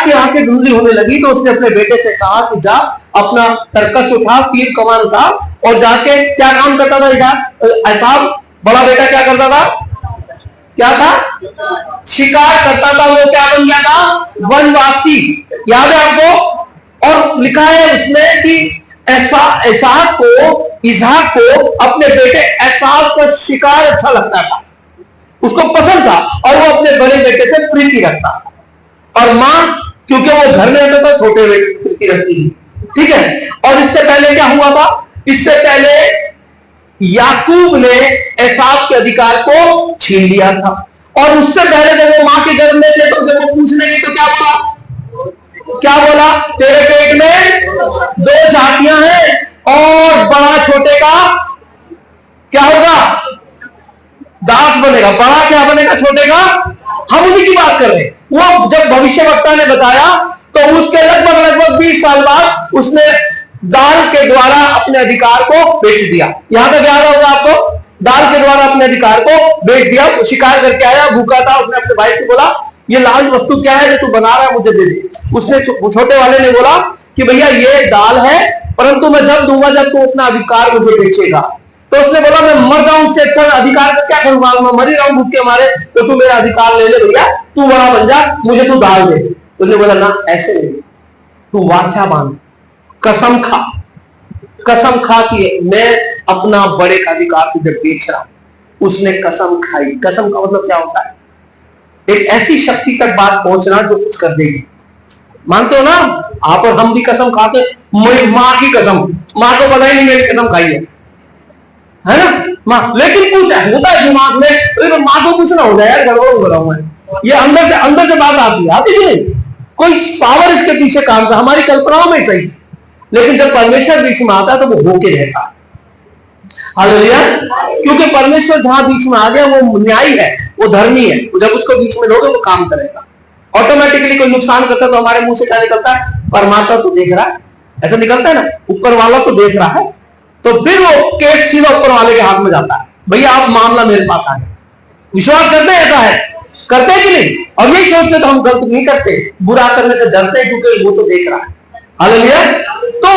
Isaac की आंखें धुंधली होने लगी तो उसने अपने बेटे से कहा कि जा अपना तरकस उठा, तीर कमान उठा और जाके, क्या काम करता था इसाक? बड़ा बेटा क्या करता था? क्या था? शिकार करता था। वो क्या बन गया था? वनवासी। याद है आपको? और लिखा है उसमें कि इसाक को अपने बेटे एसाव का शिकार अच्छा लगता था, उसको पसंद था, और वो अपने बड़े बेटे से प्रीति रखता। और मां, क्योंकि वो घर में रहता था, छोटे बेटे से प्रीति रखती थी। ठीक है। और इससे पहले क्या हुआ था? इससे पहले याकूब ने एसाव के अधिकार को छीन लिया था। और उससे पहले जब वो मां के गर्भ में थे तो जब वो पूछने गई तो क्या बोला? क्या बोला? तेरे पेट में 2 जातियां हैं और बड़ा छोटे का क्या होगा? दास बनेगा। बड़ा क्या बनेगा? छोटे का। हम उन्हीं की बात कर रहे हैं। वो जब भविष्यवक्ता ने बताया तो उसके लगभग 20 साल बाद उसने दाल के द्वारा अपने अधिकार को बेच दिया। यहां तक याद होगा आपको? दाल के द्वारा अपने अधिकार को बेच दिया। शिकार करके आया, भूखा था, उसने अपने भाई से बोला ये लाल वस्तु क्या है जो तू बना रहा है, मुझे दे दे। उसने छोटे वाले ने बोला कि भैया ये दाल है, परंतु मैं जब दूंगा जब तू अपना अधिकार मुझे बेचेगा। तो उसने बोला मैं मर जाऊं, उससे अच्छा अधिकार का क्या करूंगा, मैं मर ही रहा हूं भूखे मारे, तो तू मेरा अधिकार ले ले भैया, तू बड़ा बन जा, मुझे तू दाल दे। उसने बोला ना, ऐसे नहीं, तू वाचा बांध, कसम खा, कसम खा कि मैं अपना बड़े का अधिकार तुझे बेच रहा हूं। उसने कसम खाई। कसम का मतलब क्या होता है? एक ऐसी शक्ति तक बात पहुंचना जो कुछ कर देगी। मानते हो ना? आप और हम भी कसम खाते, मां की कसम, मां को पता ही नहीं मेरी कसम खाई है ना मां, लेकिन कुछ होता है दिमाग में, तो मां को कुछ ना हो जाए यार, गड़बड़ हो रहा हूं मैं, ये अंदर से बात आती है नहीं, कोई पावर इसके पीछे काम कर, हमारी कल्पनाओं में सही, लेकिन जब परमेश्वर बीच में आता है तो वो होके रहता है। हालेलुया। क्योंकि परमेश्वर जहां बीच में आ गया वो न्यायी है, वो धर्मी है, जब उसको बीच में लोगे वो काम करेगा। ऑटोमेटिकली कोई नुकसान करता है तो हमारे मुंह से क्या निकलता है? परमात्मा तो देख रहा है, ऐसा निकलता है ना, ऊपर वाला तो देख रहा है। तो फिर वो केस सीधा ऊपर वाले के हाथ में जाता है, भैया आप मामला मेरे पास आ गए। विश्वास करते हैं? ऐसा है, करते हैं कि नहीं? और यही सोचते तो हम गलत नहीं करते, बुरा करने से डरते हैं क्योंकि वो तो देख रहा है। हालेलुया। तो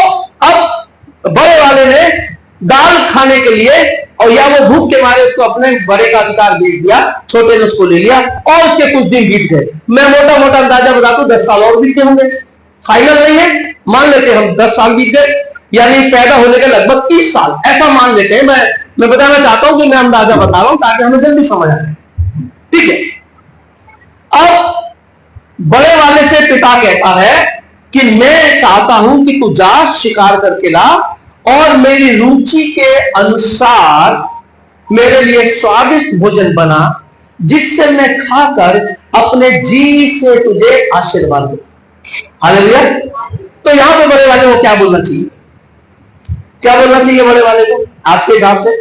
अब बड़े वाले ने दाल खाने के लिए, और या वो भूख के मारे उसको अपने बड़े का अधिकार बेच दिया, छोटे ने उसको ले लिया, और उसके कुछ दिन बीत गए। मैं मोटा मोटा अंदाजा बताता हूं 10 साल और बीते होंगे, फाइनल नहीं है, मान लेते हैं हम 10 साल बीत गए, यानी पैदा होने के लगभग 30 साल, ऐसा मान लेते हैं। मैं बताना चाहता हूं कि मैं अंदाजा बता रहा हूं ताकि हमें जल्दी समझ आए। ठीक है। अब बड़े वाले से पिता कहता है कि मैं चाहता हूं कि तू जा शिकार करके ला और मेरी रुचि के अनुसार मेरे लिए स्वादिष्ट भोजन बना, जिससे मैं खाकर अपने जी से तुझे आशीर्वाद दूं। हालेलुया। तो यहां पे बड़े वाले को क्या बोलना चाहिए? क्या बोलना चाहिए बड़े वाले को आपके हिसाब से?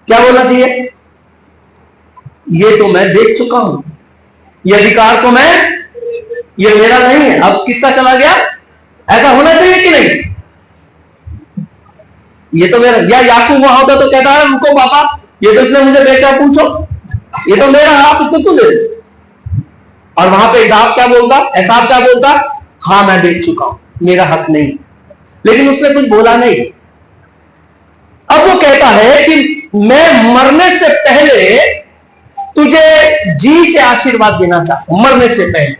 क्या बोलना चाहिए? ये तो मैं देख चुका हूं, ये अधिकार तो ये मेरा नहीं है, अब किसका चला गया? ऐसा होना चाहिए कि नहीं? ये तो मेरा। या याकूब वहां होता तो कहता है उनको, पापा ये तो इसने मुझे बेचा, पूछो, ये तो मेरा है, आप इसको क्यों ले? और वहां पे एसाव क्या बोलता? एसाव क्या बोलता? हाँ मैं देख चुका हूं, मेरा हक नहीं। लेकिन उसने कुछ बोला नहीं। अब वो कहता है कि मैं मरने से पहले तुझे जी से आशीर्वाद देना चाहता हूं, मरने से पहले।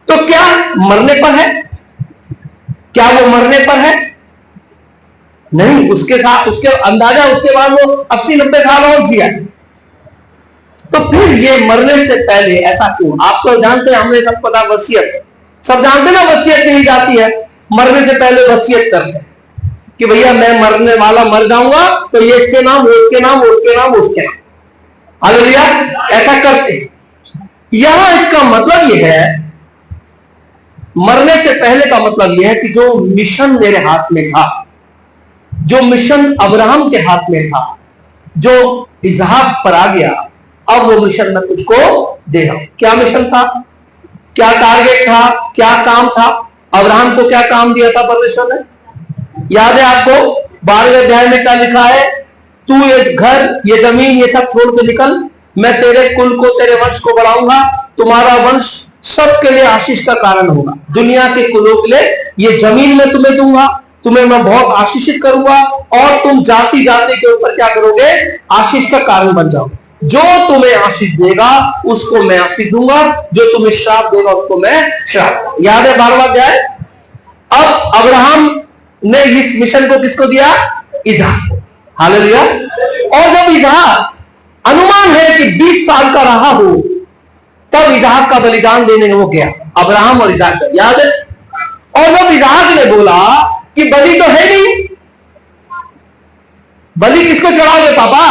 तो क्या मरने पर है? क्या वो मरने पर है? नहीं, उसके साथ उसके अंदाजा उसके बाद वो 80-90 साल और जिया। तो फिर ये मरने से पहले ऐसा क्यों? आप तो जानते हैं, हमने सब पता, वसीयत सब जानते ना, वसीयत नहीं जाती है, मरने से पहले वसीयत करते हैं कि भैया मैं मरने वाला मर जाऊंगा तो ये इसके नाम, वो उसके नाम, वो उसके नाम, वो उसके नाम। हालेलुया। ऐसा करते हैं। यहां इसका मतलब यह है, मरने से पहले का मतलब यह है कि जो मिशन मेरे हाथ में था, जो मिशन अब्राहम के हाथ में था, जो इसहाक पर आ गया, अब वो मिशन मैं तुझको दे रहा हूं। क्या मिशन था? क्या टारगेट था? क्या काम था? अब्राहम को क्या काम दिया था परमेश्वर ने? याद है आपको? 12वें अध्याय में क्या लिखा है? तू ये घर, ये जमीन, ये सब छोड़ के निकल, मैं तेरे कुल को, तेरे वंश को बढ़ाऊंगा, तुम्हारा वंश सबके लिए आशीष का कारण होगा। दुनिया के कुलों के लिए ये जमीन में तुम्हें दूंगा, तुम्हें मैं बहुत आशीषित करूंगा और तुम जाति जाति के ऊपर क्या करोगे, आशीष का कारण बन जाओ। जो तुम्हें आशीष देगा उसको मैं आशीष दूंगा, जो तुम्हें श्राप देगा उसको मैं श्राप। याद है 12वां अध्याय। अब अब्राहम ने इस मिशन को किसको दिया, इसहाक को। हालेलुया। और जब इसहाक अनुमान है कि 20 साल का रहा हो तब इसहाक का बलिदान देने वो गया, अब्राहम और इसहाक का, याद है। और जब इसहाक ने बोला कि बलि तो है नहीं, बलि किसको चढ़ाओगे पापा,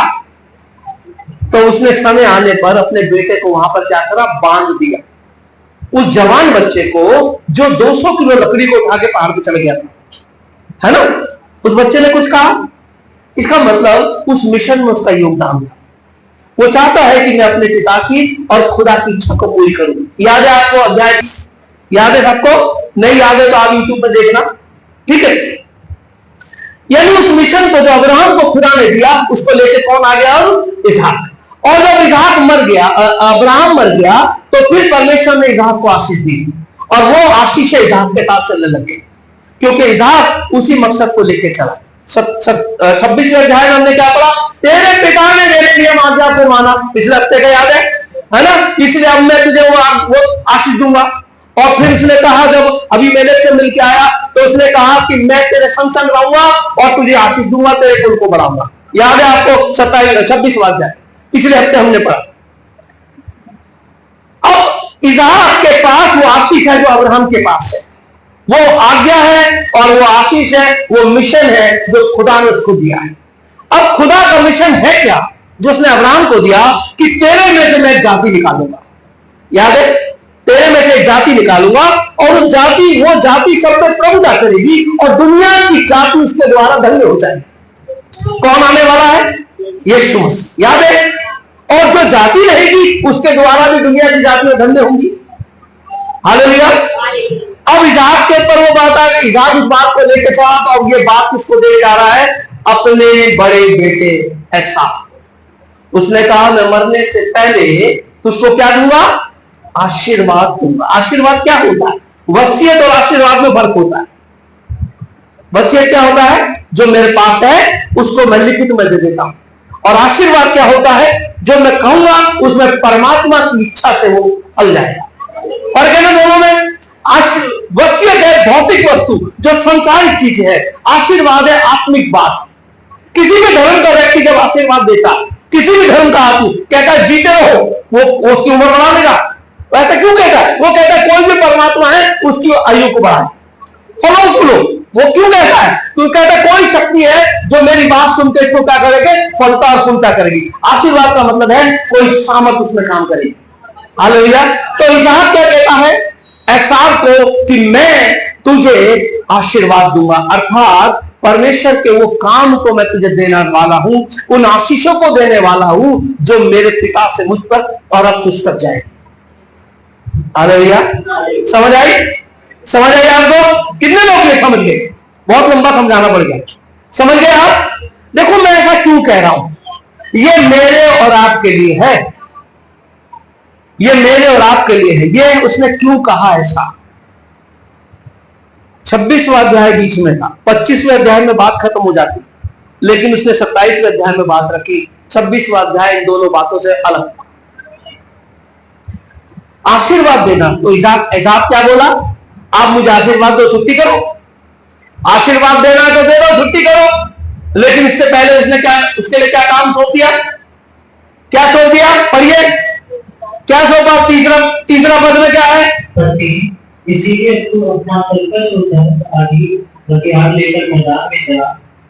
तो उसने समय आने पर अपने बेटे को वहां पर क्या करा, बांध दिया। उस जवान बच्चे को जो 200 किलो लकड़ी को उठा के पहाड़ पे चढ़ गया था, है ना, उस बच्चे ने कुछ कहा। इसका मतलब उस मिशन में उसका योगदान था। वो चाहता है कि मैं अपने पिता की और खुदा की इच्छा को पूरी करूं। याद है आपको अध्याय, याद है सबको, नहीं याद है तो आप यूट्यूब पर देखना, ठीक है। यानी उस मिशन को जो अब्राहम को खुदा ने दिया उसको लेके कौन आ गया, इसहाक। और जब इसहाक मर गया, अब्राहम मर गया, तो फिर परमेश्वर ने इसहाक को आशीष दी और वो आशीष इसहाक के साथ चलने लगे, क्योंकि इसहाक उसी मकसद को लेके चला। 26वें अध्याय में हमने क्या पढ़ा, तेरे पिता ने मेरे नियम आज्ञा को माना, पिछले हफ्ते का याद है ना, इसलिए अब मैं तुझे वो आशीष दूंगा। और फिर उसने कहा, जब अभी मेले से मिलकर आया तो उसने कहा कि मैं तेरे संग संग रहूंगा और तुझे आशीष दूंगा, तेरे कुल को बढ़ाऊंगा। याद है आपको 26वां अध्याय, पिछले हफ्ते हमने पढ़ा। अब इसहाक के पास वो आशीष है जो अब्राहम के पास है, वो आज्ञा है और वो आशीष है, वो मिशन है जो खुदा ने उसको दिया है। अब खुदा का मिशन है क्या, जो उसने अब्राहम को दिया कि तेरे में से मैं एक जाति निकालूंगा। याद है, तेरे में से एक जाति निकालूंगा और उस जाति, वो जाति सब पे प्रभुता करेगी और दुनिया की जाति उसके द्वारा धन्य हो जाएगी। कौन आने वाला है, यीशु मसीह। याद है, और जो जाति रहेगी उसके द्वारा भी दुनिया की जातियां धन्य होंगी। हालेलुया। अब इसहाक के ऊपर वो बात आ गई, इसहाक इस बात को लेकर चला, तो अब ये बात किसको दे जा रहा है, अपने बड़े बेटे एसाव। उसने कहा मैं मरने से पहले तुझको क्या दूंगा, आशीर्वाद दूंगा। आशीर्वाद क्या होता है, वसीयत और आशीर्वाद में फर्क होता है। वसीयत क्या होता है, जो मेरे पास है उसको मैं लिखित में दे देता हूं, और आशीर्वाद क्या होता है, जो मैं कहूंगा उसमें परमात्मा की इच्छा से वो फल जाएगा। फर्क है ना दोनों में। वसीयत है भौतिक वस्तु जो संसारिक चीज है, आशीर्वाद है आत्मिक बात। किसी भी धर्म का व्यक्ति जब आशीर्वाद देता, किसी भी धर्म का आदमी कहता है जीते रहो, वो उसकी उम्र बढ़ा देगा। वैसा क्यों कहता है, वो कहता है कोई भी परमात्मा है उसकी आयु को बढ़ाए, फलो फूलो। वो क्यों कहता है, तो कहता है कोई शक्ति है जो मेरी बात सुनकर इसको क्या करेगी, फलता और फूलता करेगी। आशीर्वाद का मतलब है कोई सामर्थ उसमें काम करेगी। हालेलुया। तो इसहाक क्या कहता है एसाव को कि मैं तुझे आशीर्वाद दूंगा, अर्थात परमेश्वर के वो काम को मैं तुझे देने वाला हूं, उन आशीषों को देने वाला हूं जो मेरे पिता से मुझ पर और अब तुझ तक जाएगी। हालेलुया। समझ आई, समझ आई आपको? कितने लोग ये समझ गए? बहुत लंबा समझाना पड़ गया। समझ गए आप? देखो मैं ऐसा क्यों कह रहा हूं, ये मेरे और आपके लिए है, ये मेरे और आपके लिए है। ये उसने क्यों कहा ऐसा? 26वां अध्याय बीच में था, 25वें अध्याय में बात खत्म हो जाती, लेकिन उसने 27वें अध्याय में बात रखी। 26वां अध्याय इन दोनों बातों से अलग था। आशीर्वाद देना, तो एसाव क्या बोला, आप मुझे आशीर्वाद दो, छुट्टी करो। आशीर्वाद देना तो दे दो, छुट्टी करो। लेकिन इससे पहले उसने क्या, उसके लिए क्या काम सौंप दिया, क्या सौंप दिया, पढ़िए क्या सौंपा। तीसरा पद में क्या है, इसीलिए तू अपना तलकस और धनुष आदि हथियार लेकर मैदान में जा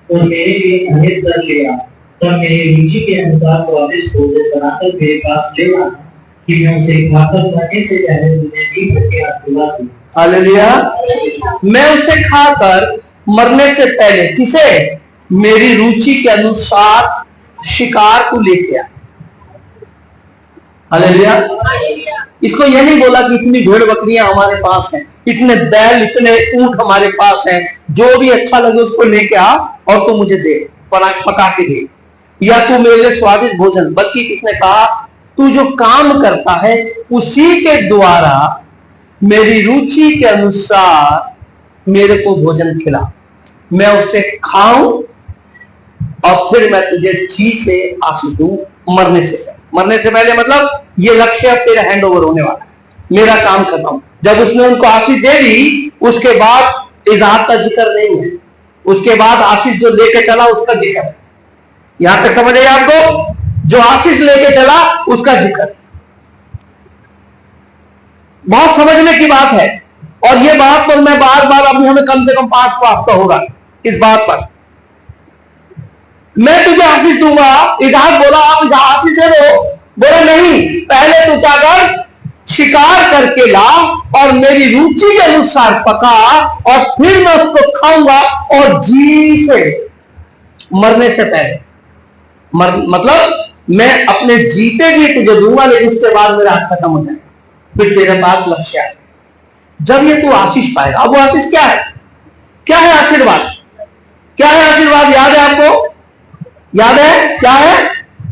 और मेरे लिए अनेक दल ले आ। तब मेरी रुचि के अनुसार स्वादिष्ट भोजन बनाकर मेरे पास ले आना कि मैं उसे खाकर मरने से पहले तुझे जी भर के आशीर्वाद दूं। हालेलुया। मैं उसे खाकर मरने से पहले किसे, मेरी रुचि के अनुसार शिकार को लेके आ। हालेलुया। इसको यह नहीं बोला कि इतनी भेड़ बकरियां हमारे पास हैं, इतने बैल, इतने ऊंट हमारे पास हैं, जो भी अच्छा लगे उसको लेके आ और तू मुझे दे, पका के दे, या तू मेरे लिए स्वादिष्ट भोजन। बल्कि किसने कहा, तू जो काम करता है उसी के द्वारा मेरी रुचि के अनुसार मेरे को भोजन खिला, मैं उसे खाऊं और फिर मैं तुझे जी से आशीष दूं मरने से पहले। मरने से पहले मतलब ये लक्ष्य तेरा हैंड ओवर होने वाला है, मेरा काम खत्म। जब उसने उनको आशीष दे दी, उसके बाद इजहार का जिक्र नहीं है, उसके बाद आशीष जो लेके चला उसका जिक्र है। यहां तक समझ आए आपको? जो आशीष लेके चला उसका जिक्र। बहुत समझने की बात है, और ये बात पर मैं बार बार, अभी हमें कम से कम 5 हफ्ता होगा इस बात पर। मैं तुझे आशीष दूंगा, इजहार बोला आप इस आशीष दे दो, बोला नहीं, पहले तू क्या कर, शिकार करके ला और मेरी रुचि के अनुसार पका और फिर मैं उसको खाऊंगा और जी से, मरने से पहले। मतलब मैं अपने जीते जी तुझे दूंगा, लेकिन उसके बाद मेरा हाथ खत्म हो जाएगा, फिर तेरे पास लक्ष्य आ जाएगा। जब ये तू आशीष पाएगा, अब वो आशीष क्या है? क्या है आशीर्वाद? क्या है आशीर्वाद? याद है आपको? याद है क्या है?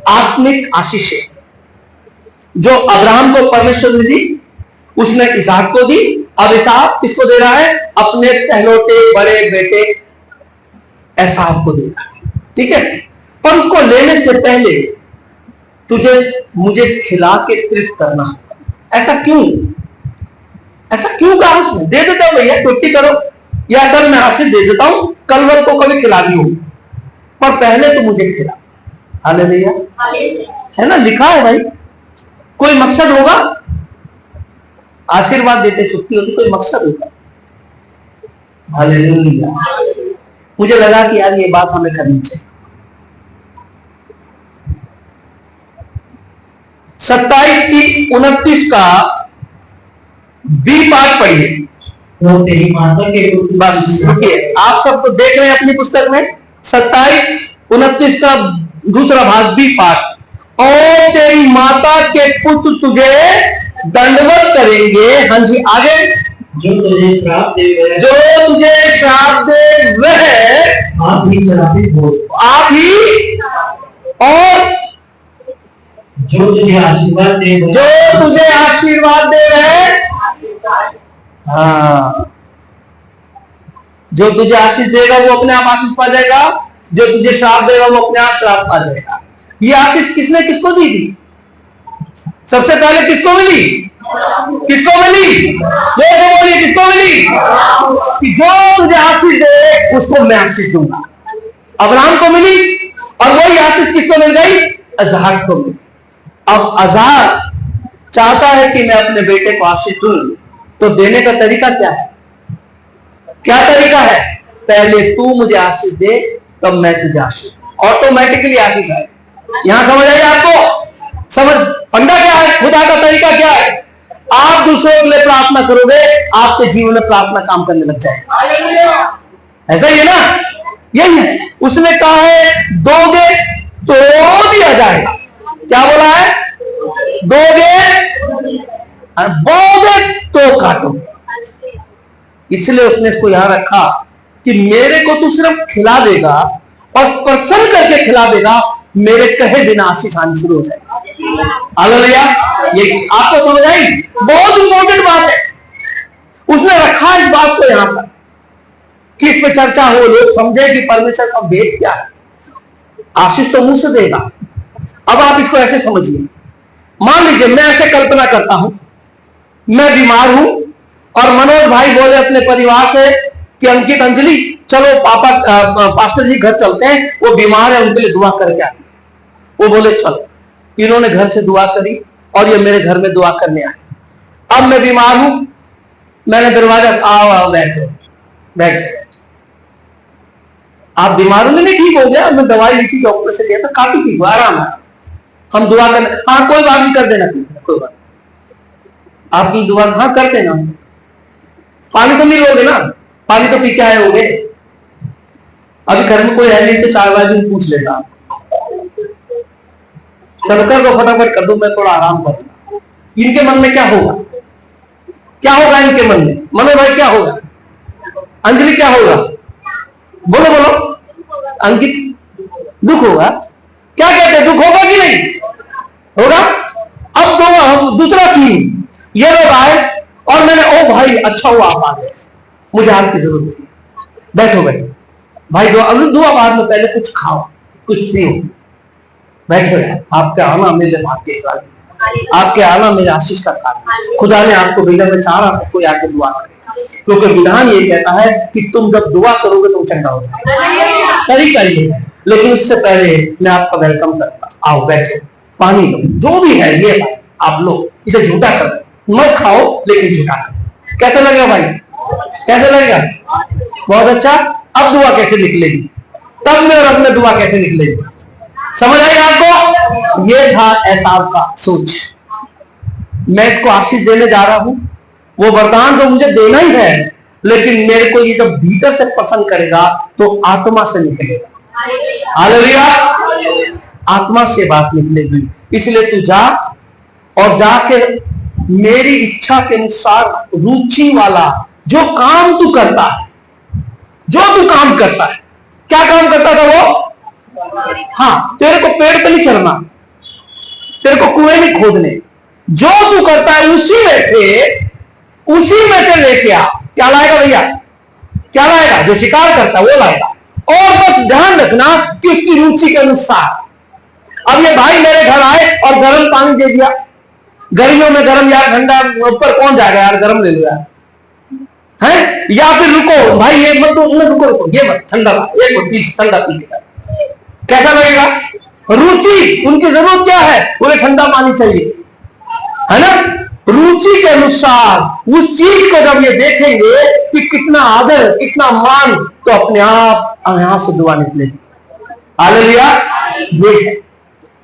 आत्मिक आशीष है जो अब्राहम को परमेश्वर ने दी, उसने इसहाक को दी। अब इसहाक किसको दे रहा है? अपने पहलौटे बड़े बेटे एसाव को दे रहा है, ठीक है। पर उसको लेने से पहले तुझे मुझे खिला के तृप्त करना। ऐसा क्यों? ऐसा क्यों कहा उसने? दे देता हूं भैया, 50 करो, या चल मैं आशीष दे देता हूं, कल वक्त को कभी खिला दी हो, पर पहले तो मुझे खिला। हालेलुया, है ना, लिखा है भाई। कोई मकसद होगा? आशीर्वाद देते छुट्टी होती, कोई मकसद होगा। हालेलुया। मुझे लगा कि यार ये बात हमें करनी चाहिए। 27 की 29 का बी पार्ट पढ़िए। तो तेरी माता के बस रुकिए, आप सब तो देख रहे हैं अपनी पुस्तक में 27-29 का दूसरा भाग बी पार्ट। और तेरी माता के पुत्र तुझे दंडवत करेंगे। हाँ जी, आगे। जो तुझे श्राप दे वह आप ही श्रापित हो, आप ही, और जो तुझे आशीर्वाद दे रहे, हाँ, जो तुझे आशीष देगा वो अपने आप आशीष पा जाएगा, जो तुझे श्राप देगा वो अपने आप श्राप पा जाएगा। ये आशीष किसने किसको दी थी? सबसे पहले किसको मिली? किसको मिली? बोलिए, किसको मिली? कि जो तुझे आशीष दे उसको मैं आशीष दूंगा। अब्राहम को मिली, और वही आशीष किसको मिल गई? अजहार को मिली। अब अजहार चाहता है कि मैं अपने बेटे को आशीष दूं, तो देने का तरीका क्या है? क्या तरीका है? पहले तू मुझे आशीष दे, तब मैं तुझे आशीष, ऑटोमेटिकली आशीष आए। यहां समझ आइए आपको? समझ, फंडा क्या है, खुदा का तरीका क्या है? आप दूसरों के लिए प्रार्थना करोगे, आपके जीवन में प्रार्थना काम करने लग जाएगा। ऐसा ही है ना? यही है, उसने कहा है दोगे तो दिया जाएगा। क्या बोला है? दोगे, बोगे तो काटोगे। इसलिए उसने इसको यहां रखा कि मेरे को तू सिर्फ खिला देगा और प्रसन्न करके खिला देगा, मेरे कहे बिना आशीष आनी शुरू हो जाएगी। हालेलुया, ये आपको समझ आई? बहुत इंपॉर्टेंट बात है। उसने रखा इस बात को यहां पर कि इस पे चर्चा हो, लोग समझे कि परमेश्वर का वेद क्या है। आशीष तो मुंह से देगा। अब आप इसको ऐसे समझिए, मान लीजिए मैं ऐसे कल्पना करता हूं, मैं बीमार हूं और मनोज भाई बोले अपने परिवार से कि अंकित, अंजलि चलो पापा पास्टर जी घर चलते हैं, वो बीमार है, उनके लिए दुआ करके आए। वो बोले चलो। इन्होंने घर से दुआ करी और ये मेरे घर में दुआ करने आए। अब मैं बीमार हूं, मैंने दरवाजा, आओ बैठो, बैठ जाओ। आप बीमार होने नहीं, ठीक हो गया, मैं दवाई लिखी, डॉक्टर से दिया था, काफी ठीक हुआ, आराम है, हम दुआ करने, हाँ कोई बात नहीं, कर देना, कोई बात, आपकी दुआ हाँ कर देना। पानी तो नहीं लोगे ना, पानी तो पी के आए होगे, अभी घर में कोई है नहीं तो चाय वाय भी पूछ लेता, चलो कर दो, फटाफट कर दो, मैं थोड़ा आराम करूंगा। इनके मन में क्या होगा? क्या होगा इनके मन में? मनोज भाई क्या होगा? अंजलि क्या होगा? बोलो बोलो। अंकित, दुख होगा। क्या कहते हैं, दुख होगा कि नहीं होगा? अब दूसरा सीन ये लोग आए और मैंने, ओ भाई अच्छा हुआ आप आ गए, मुझे आपकी जरूरत थी, बैठो बैठो भाई, दुआ बाद में, पहले कुछ खाओ कुछ पियो, बैठो यार, आपके आना मेरे भाग्यशाली, आपके आना मेरे आशीष का कारण, खुदा ने आपको भेजा, मैं चाह रहा हूं कोई आके दुआ करे, क्योंकि विधान ये कहता है कि तुम जब दुआ करोगे तो चंगा हो जाएगा, तरीका ये है। लेकिन उससे पहले मैं आपका वेलकम करता, आओ बैठो, पानी लो, जो भी है ये आप लो, इसे झूठा कर मत खाओ, लेकिन झूठा कर। कैसा लगेगा भाई, कैसा लगेगा? बहुत अच्छा। अब दुआ कैसे निकलेगी, तब में और अब में दुआ कैसे निकलेगी, समझ आएगा आपको? ये था एसाव का सोच। मैं इसको आशीष देने जा रहा हूं, वो वरदान जो मुझे देना ही है, लेकिन मेरे को ये जब भीतर से पसंद करेगा तो आत्मा से निकलेगा। हालेलुया, आत्मा से बात निकलेगी। इसलिए तू जा और जाके मेरी इच्छा के अनुसार रुचि वाला जो काम तू करता है, जो तू काम करता है, क्या काम करता था वो? हाँ, तेरे को पेड़ पे नहीं चढ़ना, तेरे को कुएं नहीं खोदने, जो तू करता है उसी में से लेके आ। क्या लाएगा भैया, क्या लाएगा? जो शिकार करता है वो लाएगा, और बस ध्यान रखना कि उसकी रुचि के अनुसार। अब ये भाई मेरे घर आए और गर्म पानी दे दिया, गर्मियों में गर्म यार, ठंडा ऊपर कौन जाएगा यार, गर्म ले लो यार, है? या फिर रुको भाई, ये मत रुको, ये मत, ठंडा एक पीस ठंडा पी के, कैसा लगेगा? रुचि, उनकी जरूरत क्या है? उन्हें ठंडा पानी चाहिए, है ना? रुचि के अनुसार उस चीज को जब ये देखेंगे कि कितना आदर, कितना मान, तो अपने आप यहां से दुआ निकलेगी। हालेलुया। ये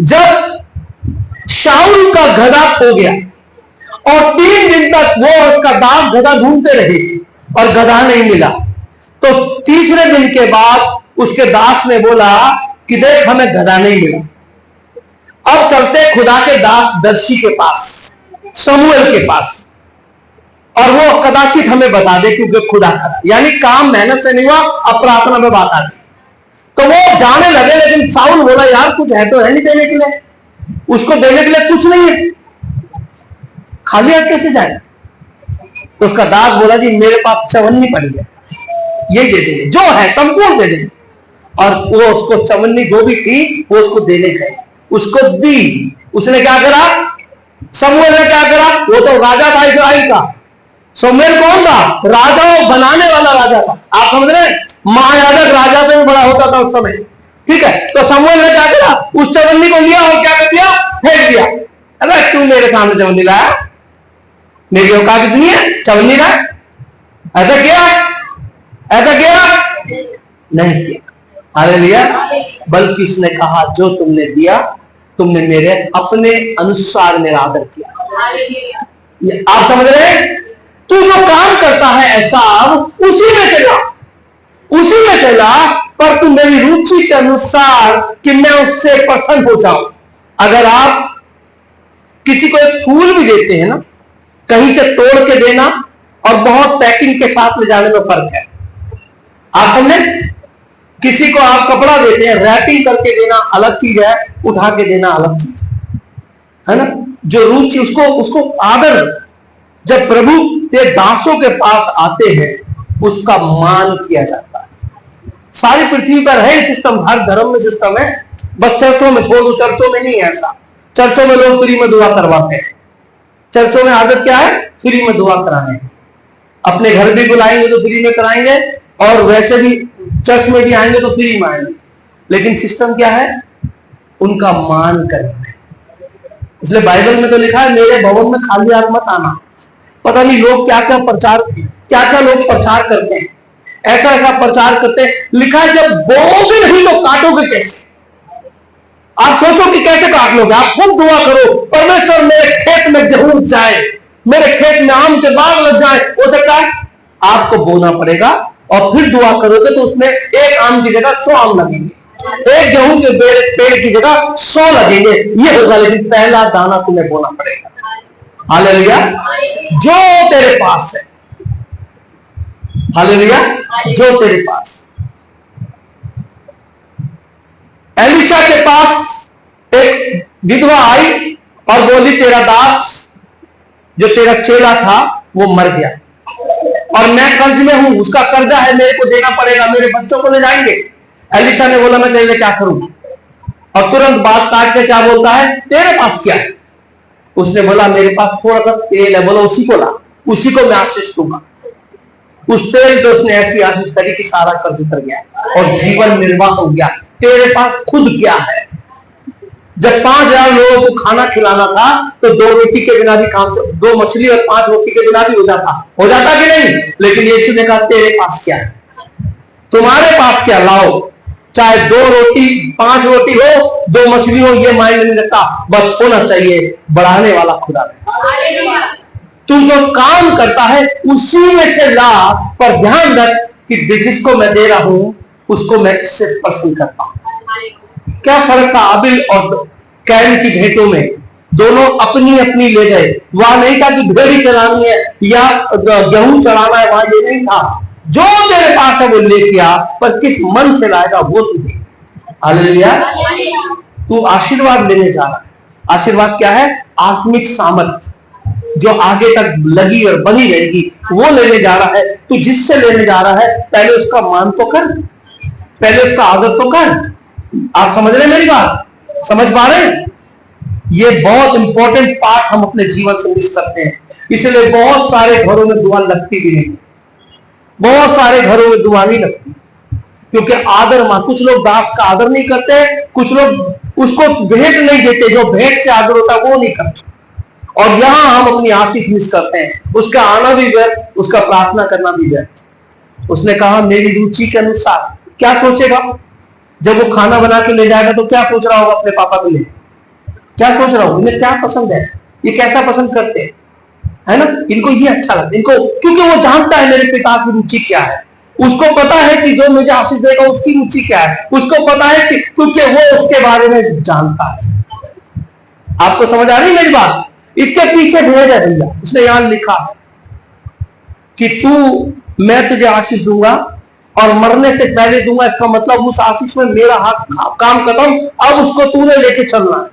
जब शाऊल का गधा खो गया और 3 दिन तक वो उसका दास गधा ढूंढते रहे और गधा नहीं मिला, तो तीसरे दिन के बाद उसके दास ने बोला कि देख हमें गधा नहीं मिला, अब चलते खुदा के दास दर्शी के पास, शमूएल के पास, और वो कदाचित हमें बता दे, क्योंकि खुदा खड़ा, यानी काम मेहनत से नहीं हुआ, अब प्रार्थना में बात आ गई। तो वो जाने लगे, लेकिन शाऊल बोला यार कुछ है तो है नहीं देने के लिए, उसको देने के लिए कुछ नहीं है, खाली हाथ कैसे जाए? तो उसका दास बोला जी मेरे पास चवन्नी पड़ी है, यही दे देंगे, जो है संपूर्ण दे देंगे। और वो उसको चवन्नी जो भी थी वो उसको देने गए, उसको दी। उसने क्या करा? शमूएल ने क्या करा? वो तो राजा था इस्राएल का, शमूएल कौन था? राजा बनाने वाला राजा था। आप समझ रहे हैं? महायाजक राजा से भी बड़ा होता था उस समय, ठीक है? तो शमूएल ने क्या करा? उस चवन्नी को लिया और क्या कर दिया? फेंक दिया। अरे तू मेरे सामने चवन्नी लाया, मेरी औकात कितनी है चवन्नी का? ऐसा किया? ऐसा किया नहीं किया। हालेलुया। बल्कि इसने कहा जो तुमने दिया, तुमने मेरे अपने अनुसार मेरा आदर किया। आप समझ रहे हैं? तू जो काम करता है ऐसा उसी में से ला, उसी में से ला, पर तू मेरी रुचि के अनुसार कि मैं उससे प्रसन्न हो जाऊं। अगर आप किसी को एक फूल भी देते हैं ना, कहीं से तोड़ के देना और बहुत पैकिंग के साथ ले जाने में फर्क है। आप समझे? किसी को आप कपड़ा देते हैं, रैपिंग करके देना अलग चीज है, उठा के देना अलग चीज है ना? जो रुचि, उसको आदर, जब प्रभु के दासों के पास आते हैं उसका मान किया जाता है। सारी पृथ्वी पर है सिस्टम, हर धर्म में सिस्टम है, बस चर्चों में छोड़ दो, चर्चों में नहीं है ऐसा। चर्चों में लोग फ्री में दुआ करवाते हैं, चर्चों में आदत क्या है? फ्री में दुआ कराने। अपने घर भी बुलाएंगे तो फ्री में कराएंगे, और वैसे भी चर्च में भी आएंगे तो फ्री में आएंगे, लेकिन सिस्टम क्या है? उनका मान करना है। इसलिए बाइबल में तो लिखा है मेरे भवन में खाली हाथ मत आना। पता नहीं लोग क्या क्या लोग प्रचार करते हैं, ऐसा प्रचार करते हैं। लिखा है जब बोओगे नहीं तो काटोगे कैसे? आप सोचो कि कैसे काट लोगे? आप खुद दुआ करो, परमेश्वर मेरे खेत में गेहूं उग जाए, मेरे खेत में आम के बाग लग जाए। हो सकता है आपको बोना पड़ेगा, और फिर दुआ करोगे तो उसमें एक आम की जगह 100 आम लगेंगे, एक गेहूं के पेड़ की जगह 100 लगेंगे, ये होगा। लेकिन पहला दाना तुम्हें बोना पड़ेगा। हालेलुया। जो तेरे पास है, हालेलुया, जो तेरे पास। एलिशा के पास एक विधवा आई और बोली तेरा दास जो तेरा चेला था वो मर गया और मैं कर्ज में हूं, उसका कर्जा है, मेरे को देना पड़ेगा, मेरे बच्चों को ले जाएंगे। एलिशा ने बोला मैं तेरे लिए क्या करूं, और तुरंत बात काट के क्या बोलता है, तेरे पास क्या है? उसने बोला मेरे पास थोड़ा सा तेल है। बोला उसी को ला, उसी को मैं आशीष दूंगा। उस तेल को उसने ऐसी आशीष करी कि सारा कर्ज उतर गया और जीवन निर्वाह हो गया। तेरे पास खुद क्या है? जब 5,000 लोगों को खाना खिलाना था तो 2 रोटी के बिना भी काम, 2 मछली और 5 रोटी के बिना भी हो जाता कि नहीं? लेकिन यीशु ने कहा तेरे पास क्या है, तुम्हारे पास क्या, लाओ। चाहे 2 रोटी 5 रोटी हो, 2 मछली हो, ये मायने नहीं रखता, बस होना चाहिए बढ़ाने वाला खुदा है। तू जो काम करता है उसी में से ला, पर ध्यान रख कि जिसको मैं दे रहा हूं उसको मैं किससे पसंद करता हूं। क्या फर्क था आबिल और कैन की भेंटों में? दोनों अपनी अपनी ले गए। वहां नहीं था कि भेड़ी चलानी है या गेहूं चढ़ाना है, वहां ये नहीं था। जो तेरे पास है वो लेके आ, पर किस मन से लाएगा वो तू दे। हालेलुया। तू आशीर्वाद लेने जा रहा है। आशीर्वाद क्या है? आत्मिक सामर्थ जो आगे तक लगी और बनी रहेगी, वो लेने जा रहा है। तू जिससे लेने जा रहा है पहले उसका मान तो कर, पहले उसका आदर तो कर। आप समझ रहे मेरी बात? समझ पा रहे? ये बहुत इंपॉर्टेंट पार्ट हम अपने जीवन से मिस करते हैं। इसलिए बहुत सारे घरों में दुआ लगती भी नहीं, बहुत सारे घरों में दुआ नहीं लगती, क्योंकि आदर मान, कुछ लोग दास का आदर नहीं करते, कुछ लोग उसको भेंट नहीं देते, जो भेंट से आदर होता है वो नहीं करते। और यहां हम अपनी आशीष मिस करते हैं। उसका आना भी व्यर्थ, उसका प्रार्थना करना भी व्यर्थ। उसने कहा मेरी रुचि के अनुसार। क्या सोचेगा जब वो खाना बना के ले जाएगा? तो क्या सोच रहा होगा अपने पापा के लिए? क्या सोच रहा होगा इन्हें क्या पसंद है, ये कैसा पसंद करते हैं, है ना? इनको ये अच्छा लगता है, इनको, क्योंकि वो जानता है मेरे पिता की रुचि क्या है। उसको पता है कि जो मुझे आशीष देगा उसकी रुचि क्या है। उसको पता है कि क्योंकि वो उसके बारे में जानता है। आपको समझ आ रही मेरी बात? इसके पीछे भेद है भैया। उसने यहां लिखा कि मैं तुझे आशीष दूंगा और मरने से पहले दूंगा। इसका मतलब उस आशीष में मेरा हाथ काम खत्म, अब उसको तूने लेके चलना है,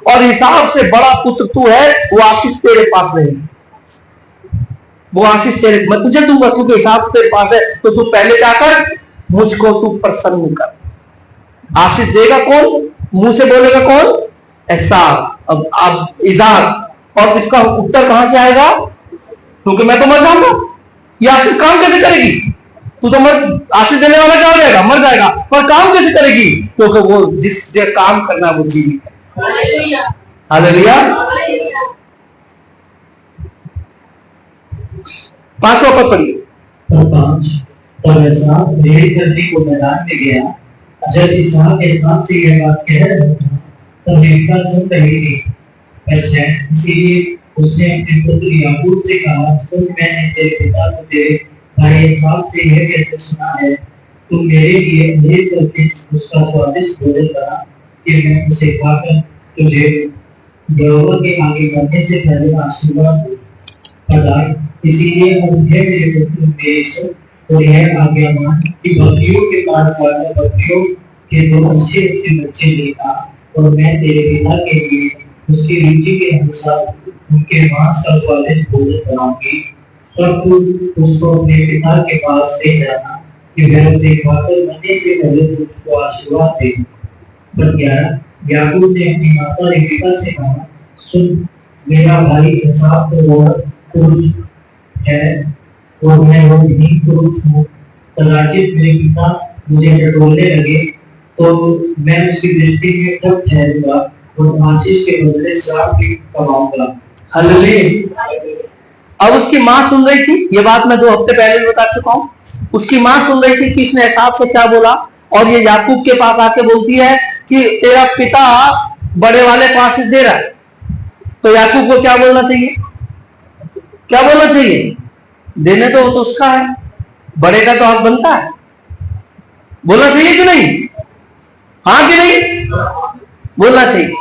और हिसाब से बड़ा पुत्र तू है, वो आशीष तेरे पास रहेगी। वो आशीष तेरे, मैं तुझे दूंगा क्योंकि हिसाब तेरे पास है। तो तू पहले क्या कर, मुझको तू प्रसन्न कर। आशीष देगा कौन? मुंह से बोलेगा कौन? अब इज़ाक। और इसका उत्तर कहां से आएगा? क्योंकि मैं तो मर जाऊंगा। ये आशीष काम कैसे करेगी? तू तो आशीष देने वाला क्या हो जाएगा? मर जाएगा। पर काम कैसे करेगी? क्योंकि वो जो काम करना वो जीवित है। हालेलुया। 5वां पद पढ़िए। और एसाव भेड़ चरने को मैदान में गया। जब इसहाक एसाव से यह बात कह रहा था तब रिबका सुन रही थी। इसीलिए उसने अपने पुत्र याकूब से कहा, सुन, मैंने तेरे पिता को तेरे भाई एसाव से यह कहते सुना है, तुम मेरे लिए भेड़ करके उसका स्वादिष्ट भोजन बना कि मैं उसे खाकर तुझे यहोवा के आगे बढ़ने से पहले आशीर्वाद दूं। इसीलिए अब मेरे पुत्र मेरे से और यह आज्ञा मान कि बकरियों के पास जाकर बकरियों के 2 अच्छे अच्छे बच्चे लेगा, और मैं तेरे पिता के लिए उसकी रुचि के अनुसार उनके मांस का स्वादिष्ट भोजन बनाऊंगी। तब तू उसको अपने पिता के पास ले जाना कि वह उसे खाकर मरने से पहले उसको आशीर्वाद दे। पर 11 याकूब ने अपनी माता रिबका से कहा, सुन, मेरा भाई एसाव तो बहुत पुरुष है और मैं वो नहीं पुरुष हूँ। कदाचित मेरे पिता मुझे टटोलने लगे तो मैं उसकी दृष्टि में कब ठहरूंगा और आशीष के बदले श्राप भी कमाऊंगा। हालेलुया। अब उसकी मां सुन रही थी, ये बात मैं 2 हफ्ते पहले भी बता चुका हूं। उसकी मां सुन रही थी कि इसने एसाव से क्या बोला, और ये याकूब के पास आके बोलती है कि तेरा पिता बड़े वाले को आशीष दे रहा है। तो याकूब को क्या बोलना चाहिए? क्या बोलना चाहिए? देने तो उसका है, बड़े का तो हक बनता है। बोलना चाहिए कि नहीं? हाँ कि नहीं? बोलना चाहिए।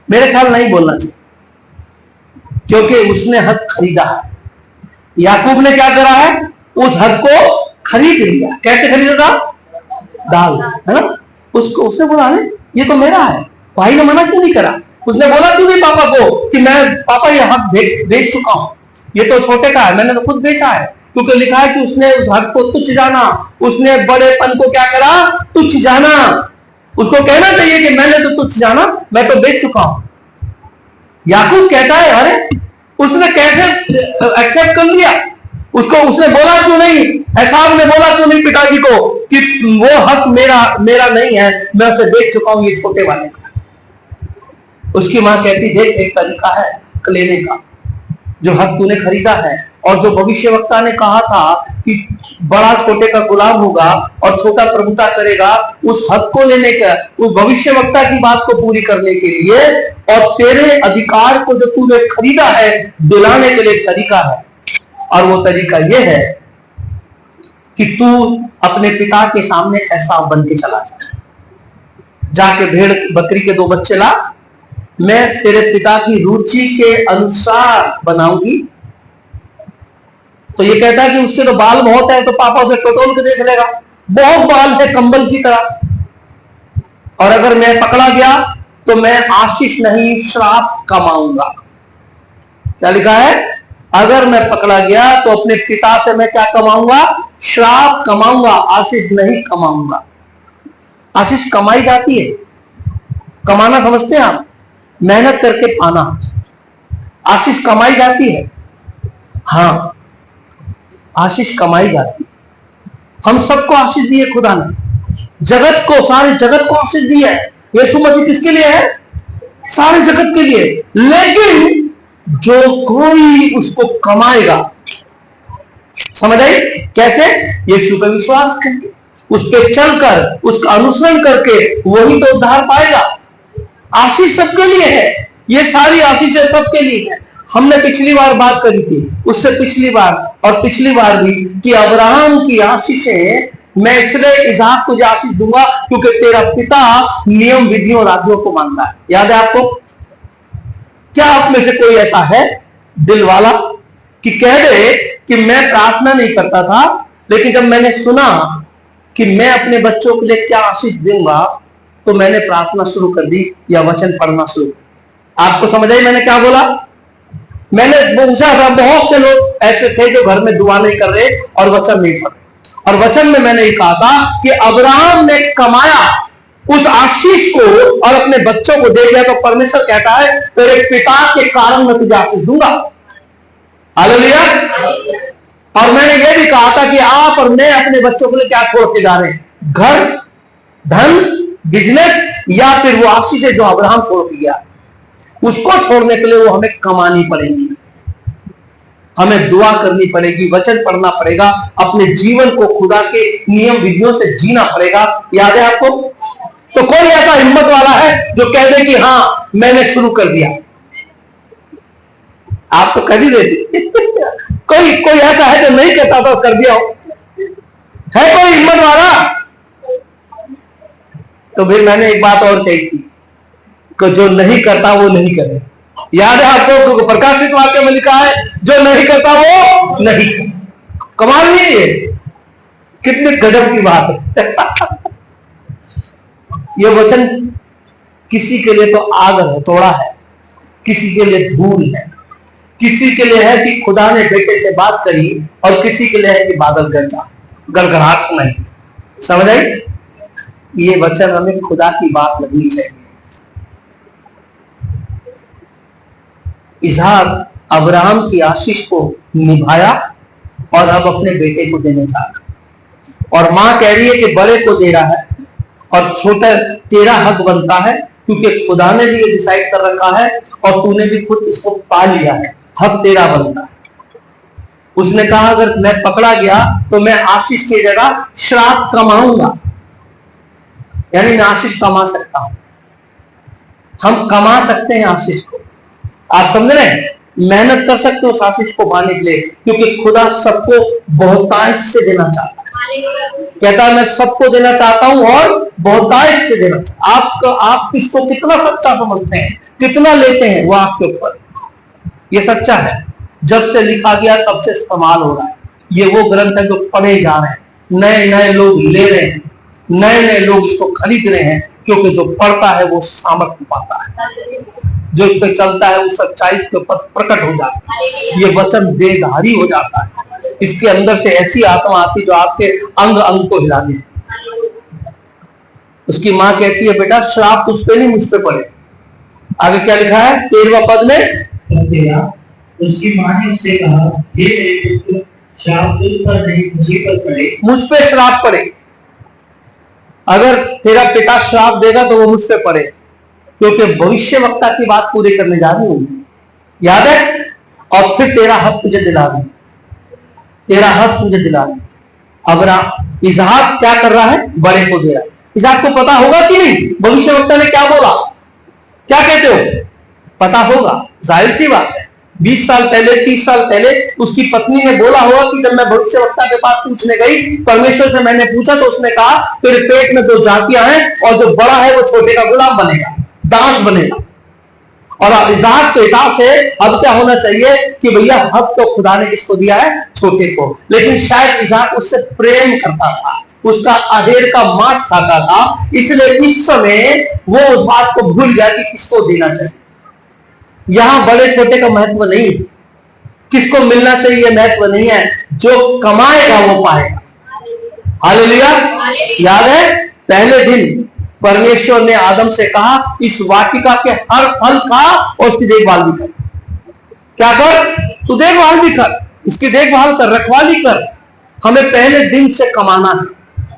मेरे ख्याल नहीं बोलना चाहिए, क्योंकि उसने हक खरीदा है। याकूब ने क्या करा है? उस हक को खरीद लिया। कैसे खरीदा था? दाल, है ना? उसको उसने बोला, अरे ये तो मेरा है। भाई ने मना क्यों नहीं करा? उसने बोला क्यों नहीं पापा को कि मैं पापा ये हक बेच चुका हूं, ये तो छोटे का है, मैंने तो खुद बेचा है। क्योंकि लिखा है कि उसने उस हक को तुच्छ जाना, उसने बड़ेपन को क्या करा, तुच्छ जाना। उसको कहना चाहिए कि मैंने तो तुच्छ जाना, मैं तो बेच चुका हूं। याकूब कहता है अरे उसने कैसे एक्सेप्ट कर लिया, उसको उसने बोला क्यों नहीं, एसाव ने बोला क्यों नहीं पिताजी को कि वो हक मेरा नहीं है, मैं उसे बेच चुका हूं, ये छोटे वाले का। उसकी मां कहती देख एक तरीका है हक लेने का, जो हक तूने खरीदा है और जो भविष्यवक्ता ने कहा था कि बड़ा छोटे का गुलाम होगा और छोटा प्रभुता करेगा, उस हक को लेने का, उस भविष्यवक्ता की बात को पूरी करने के लिए और तेरे अधिकार को जो तूने खरीदा है दिलाने के लिए एक तरीका है। और वो तरीका यह है कि तू अपने पिता के सामने ऐसा बन के चला जाके भेड़ बकरी के 2 बच्चे ला, मैं तेरे पिता की रुचि के अनुसार बनाऊंगी। तो ये कहता है कि उसके तो बाल बहुत है, तो पापा उसे टटोल के देख लेगा, बहुत बाल है कंबल की तरह, और अगर मैं पकड़ा गया तो मैं आशीष नहीं श्राप कमाऊंगा। क्या लिखा है, अगर मैं पकड़ा गया तो अपने पिता से मैं क्या कमाऊंगा, श्राप कमाऊंगा, आशीष नहीं कमाऊंगा। आशीष कमाई जाती है, कमाना समझते हैं आप, मेहनत करके पाना, आशीष कमाई जाती है। हाँ आशीष कमाई जाती है। हम सबको आशीष दी है खुदा ने, जगत को, सारे जगत को आशीष दी है। यीशु मसीह किसके लिए है, सारे जगत के लिए। लेकिन जो कोई उसको कमाएगा, समझ आई कैसे, यीशु पे विश्वास करके, उस पे चलकर, उसका अनुसरण करके वही तो उद्धार पाएगा। आशीष सबके लिए है, ये सारी आशीषें सबके लिए है। हमने पिछली बार बात करी थी, उससे पिछली बार और पिछली बार भी, कि अब्राहम की आशीषें, मैं इसलिए इसहाक तुझे आशीष दूंगा क्योंकि तेरा पिता नियम विधियों और आज्ञाओं को मानता है। याद है आपको? क्या आप में से कोई ऐसा है दिल वाला कि कह दे कि मैं प्रार्थना नहीं करता था, लेकिन जब मैंने सुना कि मैं अपने बच्चों के लिए क्या आशीष दूंगा तो मैंने प्रार्थना शुरू कर दी या वचन पढ़ना शुरू। आपको समझ आई मैंने क्या बोला? मैंने पूछा था, बहुत से लोग ऐसे थे जो घर में दुआ नहीं कर रहे और वचन नहीं पढ़ रहे, और वचन में मैंने ये कहा था कि अब्राहम ने कमाया उस आशीष को और अपने बच्चों को दे दिया, तो परमेश्वर कहता है तेरे पिता के कारण मैं तुझे आशीष दूंगा। हालेलुया। और मैंने ये भी कहा था कि आप और मैं अपने बच्चों के लिए क्या छोड़ के जा रहे हैं, घर, धन, बिजनेस, या फिर वो आशीष जो अब्राहम छोड़ के गया, उसको छोड़ने के लिए वो हमें कमानी पड़ेगी, हमें दुआ करनी पड़ेगी, वचन पढ़ना पड़ेगा, अपने जीवन को खुदा के नियम विधियों से जीना पड़ेगा। याद है आपको? तो कोई ऐसा हिम्मत वाला है जो कह दे कि हाँ मैंने शुरू कर दिया? आप तो कर ही देते कोई ऐसा है जो नहीं कहता था कर दिया हो? है कोई हिम्मत वाला? तो फिर मैंने एक बात और कही थी कि जो नहीं करता वो नहीं करे। याद है आपको? प्रकाशित वाक्य में लिखा है जो नहीं करता वो नहीं। कमाल नहीं है? कितने गजब की बात है ये वचन किसी के लिए तो आग है, थोड़ा है, किसी के लिए धूल है, किसी के लिए है कि खुदा ने बेटे से बात करी, और किसी के लिए है कि बादल गरजा, गड़गड़ाहट सुनाई। समझ आई? ये वचन हमें खुदा की बात लगनी चाहिए। इसहाक अब्राहम की आशीष को निभाया और अब अपने बेटे को देने जा रहा है, और मां कह रही है कि बड़े को दे रहा है और छोटा तेरा हक बनता है, क्योंकि खुदा ने भी ये डिसाइड कर रखा है और तूने भी खुद इसको पा लिया है, हक तेरा बनता है। उसने कहा अगर मैं पकड़ा गया तो मैं आशीष की जगह श्राप कमाऊंगा, यानी मैं आशीष कमा सकता हूं। हम कमा सकते हैं आशीष को, आप समझ रहे हैं? मेहनत कर सकते हो उस आशीष को पाने के लिए, क्योंकि खुदा सबको बहुतायत से देना चाहता है। कहता है मैं सबको देना चाहता हूं और बहुतायत से देना चाहता हूं। आप इसको कितना सच्चा समझते हैं, कितना लेते हैं, वो आपके ऊपर। ये सच्चा है, जब से लिखा गया तब से इस्तेमाल हो रहा है। ये वो ग्रंथ है जो पढ़े जा रहे हैं, नए नए लोग ले रहे हैं, नए नए लोग इसको खरीद रहे हैं, क्योंकि जो पढ़ता है वो सामर्थ्य पाता है। जो इस पे चलता है वो सच्चाई के ऊपर प्रकट हो जाता है। ये वचन देहधारी हो जाता है। इसके अंदर से ऐसी आत्मा आती जो आपके अंग अंग को हिला देती। उसकी माँ कहती है बेटा श्राप उस पे नहीं मुझ पे पड़े। आगे क्या लिखा है 13वां पद में, उसकी माँ ने उससे कहा हे मेरे पुत्र श्राप तुझ पर नहीं मुझे पर पड़े। मुझ पे श्राप पड़े। अगर तेरा पिता श्राप देगा तो वो मुझ पे पड़े, क्योंकि भविष्यवक्ता की बात पूरी करने जा रही हूं, याद है। और फिर तेरा हक तुझे दिला दूं, तेरा हक तुझे दिला दूं। अब इसहाक क्या कर रहा है, बड़े को दे रहा है। इसहाक को पता होगा कि नहीं भविष्यवक्ता ने क्या बोला, क्या कहते हो, पता होगा, जाहिर सी बात है। 20 साल पहले 30 साल पहले उसकी पत्नी ने बोला होगा कि जब मैं भविष्यवक्ता के पास पूछने गई, परमेश्वर से मैंने पूछा तो उसने कहा तेरे पेट में 2 जातियां हैं और जो बड़ा है वो छोटे का गुलाम बनेगा, दास बनेगा। और इसहाक के हिसाब से अब क्या होना चाहिए कि भैया हक तो खुदा ने किसको दिया है, छोटे को। लेकिन शायद इसहाक उससे प्रेम करता था, उसका अहेर का मांस खाता था, इसलिए इस समय वो उस बात को भूल गया कि किसको देना चाहिए। यहां बड़े छोटे का महत्व नहीं है, किसको मिलना चाहिए महत्व नहीं है, जो कमाएगा वो पाएगा। हालेलुया। याद है पहले दिन परमेश्वर ने आदम से कहा इस वाटिका के हर फल खा और उसकी देखभाल भी कर। क्या कर, तू देखभाल भी कर, इसकी देखभाल कर, रखवाली कर। हमें पहले दिन से कमाना है,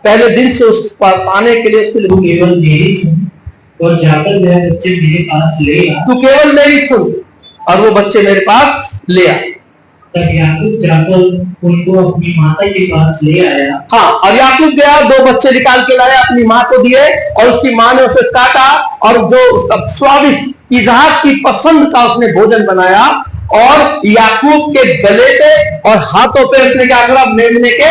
पहले दिन से उस पाने के लिए उसके लिए केवल मेरी सुन और जाकर वह बच्चे मेरे पास ले आ। तू केवल मेरी सुन और वो बच्चे मेरे पास ले आ। तब याकूब जाकर उनको अपनी माता के पास ले आया। हाँ, और याकूब गया 2 बच्चे निकाल के लाया, अपनी माँ को दिए और उसकी माँ ने उसे काटा और जो उसका स्वादिष्ट इसहाक की पसंद का उसने भोजन बनाया और याकूब के गले पे और हाथों पे उसने क्या करा, मेमने के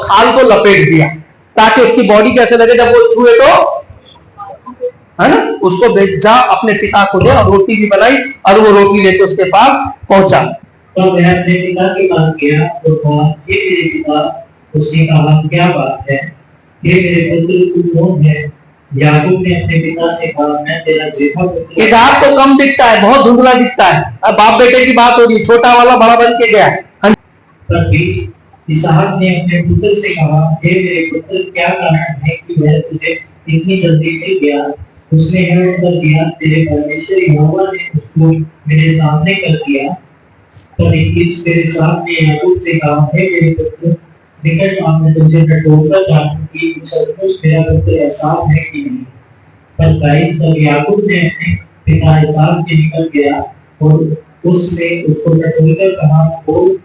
खाल को लपेट दिया ताकि उसकी बॉडी कैसे लगे जब वो छुए तो, है ना। उसको भेज जा अपने पिता को दे, और रोटी भी बनाई और वो रोटी लेके उसके पास पहुंचा। तो वह अपने पिता के पास गया तो कहा हे मेरे पिता। उसने कहा क्या बात है, हे मेरे पुत्र तू कौन है। याकूब ने अपने पिता से कहा मैं तेरा जेठा पुत्र। इसहाक तो कम दिखता है, बहुत धुंधला दिखता है। अब बाप बेटे की बात हो रही, छोटा वाला बड़ा बन के गया। इसहाक ने अपने पुत्र से कहा हे मेरे पुत्र क्या कारण है कि वह तुझे इतनी जल्दी मिल गया। उसने यह उत्तर दिया तेरे परमेश्वर यहोवा ने उसको मेरे सामने कर दिया। पर इस तेरे सामने याकूब से कहा हे मेरे पुत्र निकट आ, मैं तुझे टटोलकर जानूं कि सचमुच मेरा पुत्र एसाव है कि नहीं। पर गाइस जब याकूब ने अपने पिता एसाव के निकट गया और उसने उसको टटोलकर कहा बोल,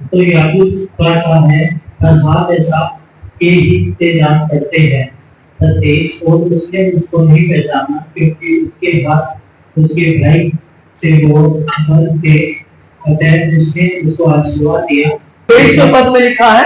तो याकूब का सा है और हाथ एसाव के ही से जान पड़ते हैं। तेज और उसने उसको नहीं पहचाना क्योंकि उसके हाथ उसके भाई से वो भर के उसने उसको आशीर्वाद दिया। तेईस के पद में लिखा है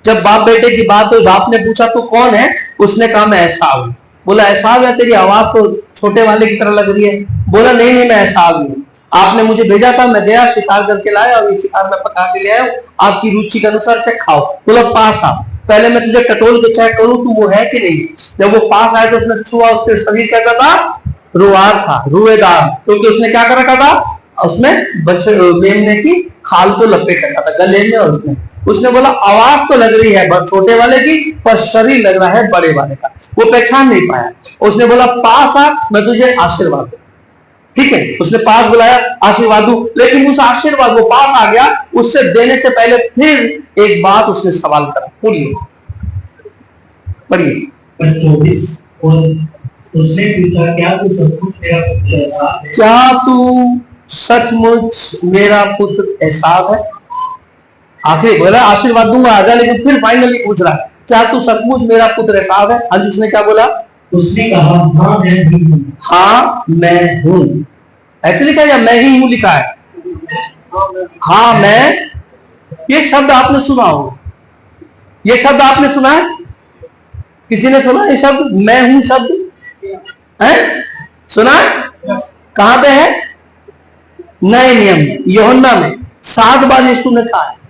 जब बाप बेटे की बात हुई, बाप ने पूछा तू कौन है, उसने कहा मैं एसाव हूं। बोला एसाव है, तेरी आवाज तो छोटे वाले की तरह लग रही है। बोला नहीं नहीं मैं एसाव हूं, आपने मुझे भेजा था, मैं गया शिकार करके लाया और ये शिकार में पका के ले आया, आपकी रुचि के अनुसार से खाओ। बोला पास आ, पहले मैं तुझे टटोल के चेक करूं तू वो है कि नहीं। जब वो पास आया तो उसने छुआ, उसके शरीर कैसा था, रुआर था, रुएदार, क्योंकि उसने क्या कर रखा था, उसमें बच्चे मेमने की खाल को लपेट रखा था गले में। और उसने बोला आवाज तो लग रही है छोटे वाले की, पर शरीर लग रहा है बड़े वाले का। वो पहचान नहीं पाया। उसने बोला पास आ, मैं तुझे आशीर्वाद दूं। ठीक है, उसने पास बुलाया, आशीर्वाद दूं। लेकिन उस आशीर्वाद वो पास आ गया, उससे देने से पहले फिर एक बात उसने सवाल करा। बोलिए पढ़िए 24। और उसने पूछा क्या तू सचमुच मेरा पुत्र एसाव है। क्या तू सचमुच मेरा पुत्र एसाव है। आखिर बोला आशीर्वाद दूंगा आजा, लेकिन फिर फाइनली पूछ रहा क्या तू सचमुच मेरा पुत्र एसाव है। आज उसने क्या बोला, उसने कहा हाँ मैं ही हूं। हाँ मैं हूं, ऐसे लिखा है या मैं ही हूं लिखा है। हाँ मैं, ये शब्द आपने सुना हो, ये शब्द आपने सुना है, किसी ने सुना ये शब्द मैं हूं शब्द है, सुना है? कहां पे है, नए नियम यूहन्ना में 7 बार यीशु ने कहा है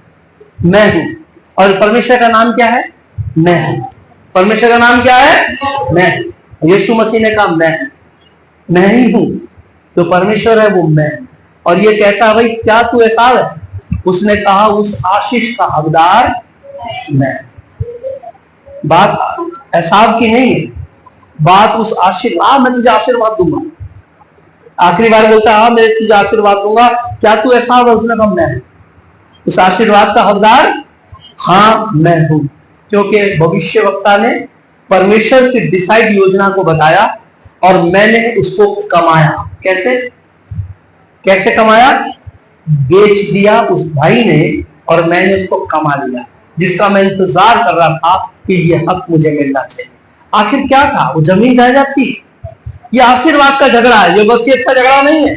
मैं हूं। और परमेश्वर का नाम क्या है, मैं हूं। परमेश्वर का नाम क्या है, मैं हूं। यीशु मसीह ने कहा मैं ही हूं, जो परमेश्वर है वो मैं। और ये कहता है भाई क्या तू एसाव है? उसने कहा उस आशीष का हकदार मैं। बात एसाव की नहीं है, बात उस आशीर्वाद, मैं तुझे आशीर्वाद दूंगा। आखिरी बार बोलता है मैं तुझे आशीर्वाद दूंगा, क्या तू एसाव है? उसने कहा मैं। उस आशीर्वाद का हकदार हाँ मैं हूं, क्योंकि भविष्यवक्ता ने परमेश्वर की डिसाइड योजना को बताया और मैंने उसको कमाया। कैसे कैसे कमाया? बेच दिया उस भाई ने और मैंने उसको कमा लिया, जिसका मैं इंतजार कर रहा था कि ये हक मुझे मिलना चाहिए। आखिर क्या था? वो जमीन जायदाद थी। ये आशीर्वाद का झगड़ा है, ये वसीयत का झगड़ा नहीं है।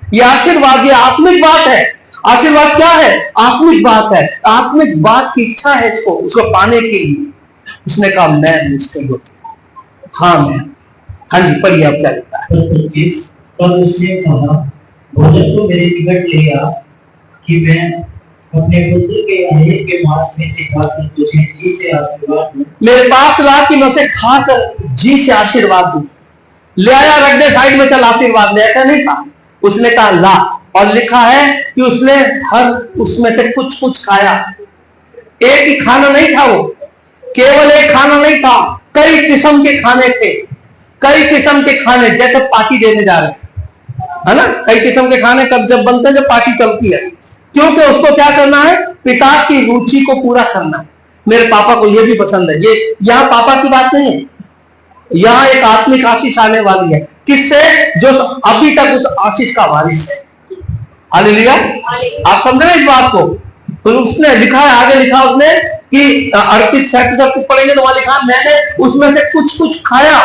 ये आशीर्वाद, ये आत्मिक बात है। आशीर्वाद क्या है? आत्मिक बात है। आत्मिक बात की इच्छा है उसको पाने के लिए। उसने कहा मैं मुझसे होता। हाँ मैं। हाँ जी पढ़िए आप क्या लिखता है। 25 तब उसने कहा भोजन को मेरे निकट ले आ कि मैं अपने पुत्र के अनेक के मांस में से खाकर तुझे जी से आशीर्वाद दूं। मेरे पास ला कि मैं उसे खाकर जी से आशीर्वाद दूं। ले आया, रख दे साइड में, चल आशीर्वाद ले। ऐसा नहीं था। उसने कहा ला, और लिखा है कि उसने हर उसमें से कुछ कुछ खाया। एक ही खाना नहीं था, वो केवल एक खाना नहीं था, कई किस्म के खाने थे। कई किस्म के खाने, जैसे पार्टी देने जा रहे हैं, है ना? कई किस्म के खाने कब जब बनते हैं? जब पार्टी चलती है, क्योंकि उसको क्या करना है? पिता की रुचि को पूरा करना है। मेरे पापा को ये भी पसंद है। ये यहाँ पापा की बात नहीं है, यहाँ एक आत्मिक आशीष आने वाली है। किससे? जो अभी तक उस आशीष का वारिस है। हालेलुया। आप समझ रहे इस बात को? तो उसने लिखा है, आगे लिखा उसने कि 38-37 पढ़ेंगे तो वहां लिखा मैंने उसमें से कुछ कुछ खाया,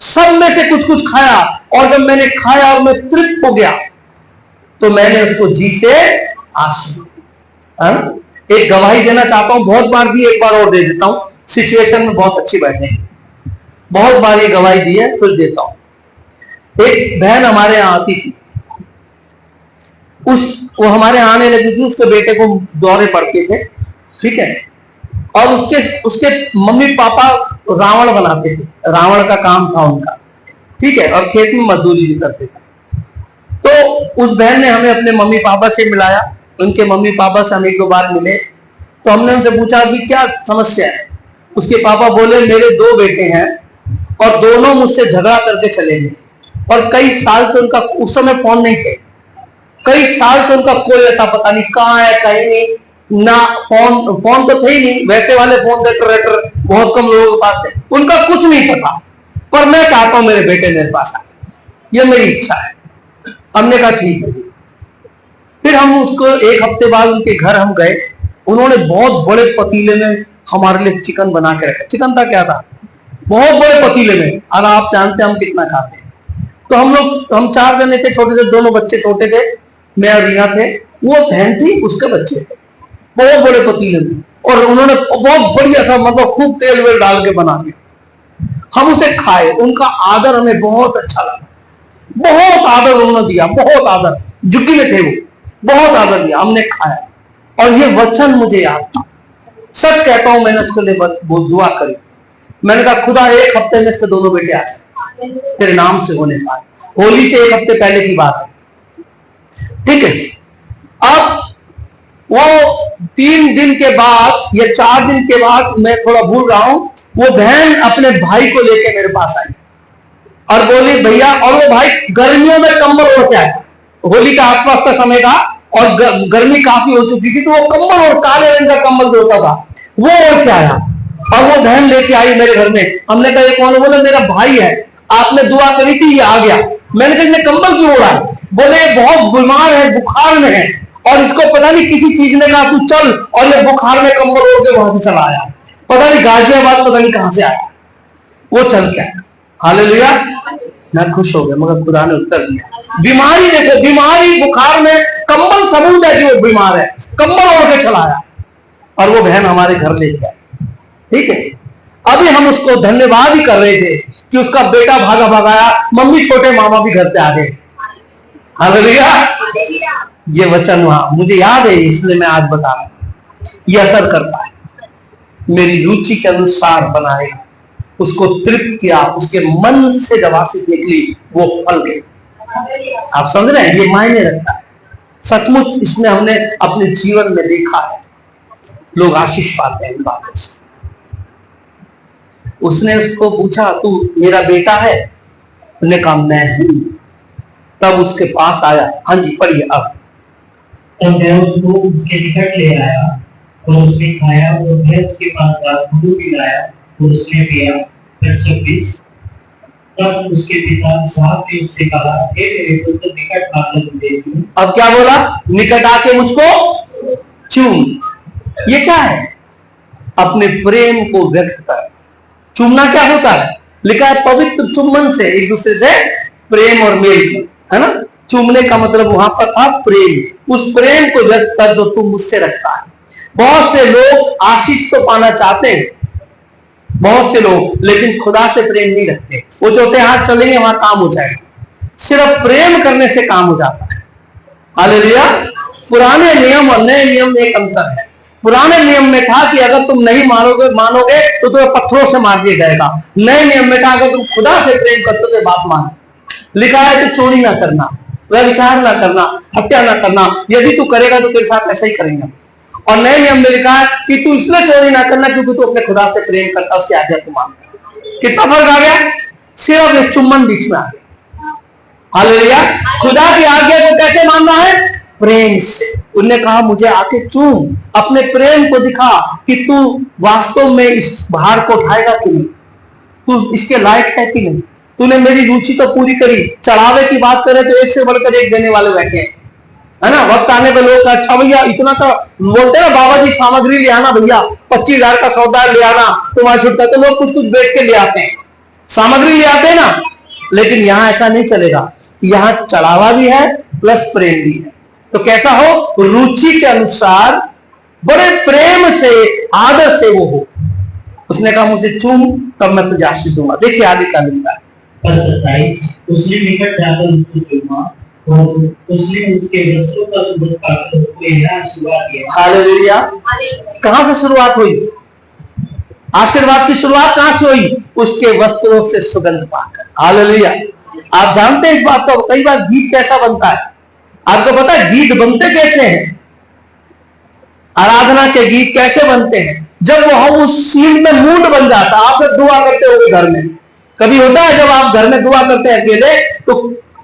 सब में से कुछ कुछ खाया, और जब मैंने खाया और मैं तृप्त हो गया तो मैंने उसको जी से आशीर्वाद। एक गवाही देना चाहता हूं, बहुत बार दी, एक बार और दे देता हूं, सिचुएशन में बहुत अच्छी बैठे। बहुत बार ये गवाही दी है, फिर देता हूं। एक बहन हमारे यहाँ आती थी, वो हमारे यहाँ आने लगी थी, उसके बेटे को दौरे पड़ते थे, ठीक है, और उसके मम्मी पापा रावण बनाते थे, रावण का काम था उनका, ठीक है, और खेत में मजदूरी भी करते थे। तो उस बहन ने हमें अपने मम्मी पापा से मिलाया। उनके मम्मी पापा से हम 1-2 बार मिले, तो हमने उनसे पूछा कि क्या समस्या है। उसके पापा बोले मेरे 2 बेटे हैं और दोनों मुझसे झगड़ा करके चले गए, और कई साल से उनका, उस समय फोन नहीं थे, कई साल से उनका कोई अता पता नहीं, कहाँ है कहीं नहीं ना, फोन तो थे ही नहीं, वैसे वाले फोन थे ट्रेक्टर, बहुत कम लोगों के पास थे, उनका कुछ नहीं पता। पर मैं चाहता हूं मेरे बेटे मेरे पास आए, ये मेरी इच्छा है। हमने कहा ठीक है। फिर हम उसको 1 हफ्ते बाद उनके घर हम गए, उन्होंने बहुत बड़े पतीले में हमारे लिए चिकन बना के रखा। चिकन था क्या था? बहुत बड़े पतीले में, और आप जानते हैं हम कितना खाते हैं। तो हम 4 जने थे, छोटे थे, दोनों बच्चे छोटे थे, मैं और रीना थे, वो बहन थी, उसके बच्चे थे, बहुत बड़े पतीले में, और उन्होंने बहुत बढ़िया सा, मतलब खूब तेल वेल डाल के बना दिया। हम उसे खाए, उनका आदर हमें बहुत अच्छा लगा, बहुत आदर उन्होंने दिया, बहुत आदर, जुटी में थे वो, बहुत आदर दिया, हमने खाया। और ये वचन मुझे याद था, सच कहता हूं, मैंने उसके लिए दुआ करी। मैंने कहा खुदा 1 हफ्ते में इसके दोनों बेटे आ जाए, तेरे नाम से होने पाए। होली से 1 हफ्ते पहले की बात है, ठीक है। अब वो 3 दिन के बाद या 4 दिन के बाद, मैं थोड़ा भूल रहा हूं, वो बहन अपने भाई को लेके मेरे पास आई और बोली भैया, और वो भाई गर्मियों में कंबल ओढ़ के आया, होली के आसपास का समय था और गर्मी काफी हो चुकी थी, तो वो कंबल और काले रंग का कंबल जो होता था वो ओढ़ के आया, और वो बहन लेके आई मेरे घर में। हमने कहा ये कौन है? बोले मेरा भाई है, आपने दुआ करी थी, ये आ गया। मैंने कहा इसने कंबल क्यों ओढ़ा है? बोले बहुत बीमार है, बुखार में है, और इसको पता नहीं किसी चीज ने कहा तू चल, और ये बुखार में कंबल ओढ़ के वहां से चला आया, पता नहीं गाजियाबाद, पता नहीं कहां से आया, वो चल के आया। हालेलुया। मैं खुश हो गया, मगर खुदा ने उत्तर दिया। बीमारी देखो, बीमारी, बुखार में कंबल सबूत है कि वो बीमार है, कंबल ओढ़ के चला आया, और वो बहन हमारे घर लेके आई, ठीक है। अभी हम उसको धन्यवाद ही कर रहे थे कि उसका बेटा भागा भगाया, मम्मी छोटे मामा भी घर पे आ गए। हालेलुया। ये वचन वहां मुझे याद है, इसलिए मैं आज बता रहा हूं। ये असर करता है, मेरी रुचि के अनुसार बनाएगा, उसको तृप्त किया, उसके मन से जब आशीष निकली वो फल गई। आप समझ रहे हैं, ये मायने रखता है। सचमुच इसमें हमने अपने जीवन में देखा है, लोग आशीष पाते हैं इन बातों से। उसने उसको पूछा, तू मेरा बेटा है? उसने कहा मैं हूं। तब उसके पास आया। हाँ जी, पढ़िए अब। तब मैं उसको उसके निकट ले आया और उसने खाया, और मैं उसके पास दाखमधु पिलाया और उसने पिया। 26। तब उसके पिता साहब ने उससे कहा, हे मेरे पुत्र, निकट आकर मुझे चूम। अब क्या बोला? निकट आके मुझको चूम। ये क्या है? अपने प्रेम को व्यक्त कर। चूमना क्या होता है? लिखा है पवित्र चुम्बन से एक दूसरे से प्रेम और मेल, है ना। चूमने का मतलब वहां पर था प्रेम। उस प्रेम को व्यक्त कर जो तू मुझसे रखता है। बहुत से लोग आशीष तो पाना चाहते हैं, बहुत से लोग, लेकिन खुदा से प्रेम नहीं रखते। वो चाहते हैं हाथ चलेंगे वहां काम हो जाएगा। सिर्फ प्रेम करने से काम हो जाता है। हालेलुया। पुराने नियम और नए नियम में एक अंतर है। पुराने नियम में था कि अगर तुम नहीं मानोगे तो तुम्हें पत्थरों से मार दिया जाएगा। नए नियम में था अगर तुम खुदा से प्रेम करते तो बात मान। लिखा है तो चोरी ना करना, व्यभिचार ना करना, हत्या ना करना। यदि तू करेगा तो तेरे साथ ऐसा ही करेंगे। और नए नियम में लिखा है कि तू इसलिए चोरी ना करना क्योंकि तू अपने खुदा से प्रेम करता, उसकी आज्ञा को मानता। कितना फर्क आ गया? सिर्फ एक चुम्बन बीच में आ गया। हालेलुया। खुदा की आज्ञा को कैसे मानना है? प्रेम से। उन्होंने कहा मुझे आके चूम, अपने प्रेम को दिखा कि तू वास्तव में इस भार को उठाएगा कि नहीं, तू इसके लायक है कि नहीं। तूने मेरी रुचि तो पूरी करी। चढ़ावे की बात करें तो एक से बढ़कर एक देने वाले बैठे हैं, है ना। वक्त आने पे लोग अच्छा भैया इतना तो बोलते ना, बाबा जी सामग्री ले आना भैया, 25,000 का सौदा ले आना तुम्हारा छुटका। तो लोग कुछ कुछ बेच के ले आते हैं, सामग्री ले आते हैं ना। लेकिन यहां ऐसा नहीं चलेगा। यहां चढ़ावा भी है प्लस प्रेम भी है। तो कैसा हो? रुचि के अनुसार, बड़े प्रेम से, आदर से वो हो। उसने कहा मुझे चूम, तब मैं तुझे आशीष दूंगा। देखिए आगे क्या लिखता है। 27। उसने निकट जाकर उसको चूमा और उसने उसके वस्त्रों का सुगंध पाकर उसको यह आशीर्वाद दिया। हालेलुया। कहां से शुरुआत हुई? आशीर्वाद की शुरुआत कहां से हुई? उसके वस्त्रों से सुगंध पाकर। हालेलुया। आप जानते हैं इस बात को, कई बार गीत कैसा बनता है? आपको पता है गीत बनते कैसे हैं? आराधना के गीत कैसे बनते हैं? जब वो हम उस सीन में मूड बन जाता। आप जब दुआ करते हो घर में, कभी होता है जब आप घर में दुआ करते हैं अकेले, तो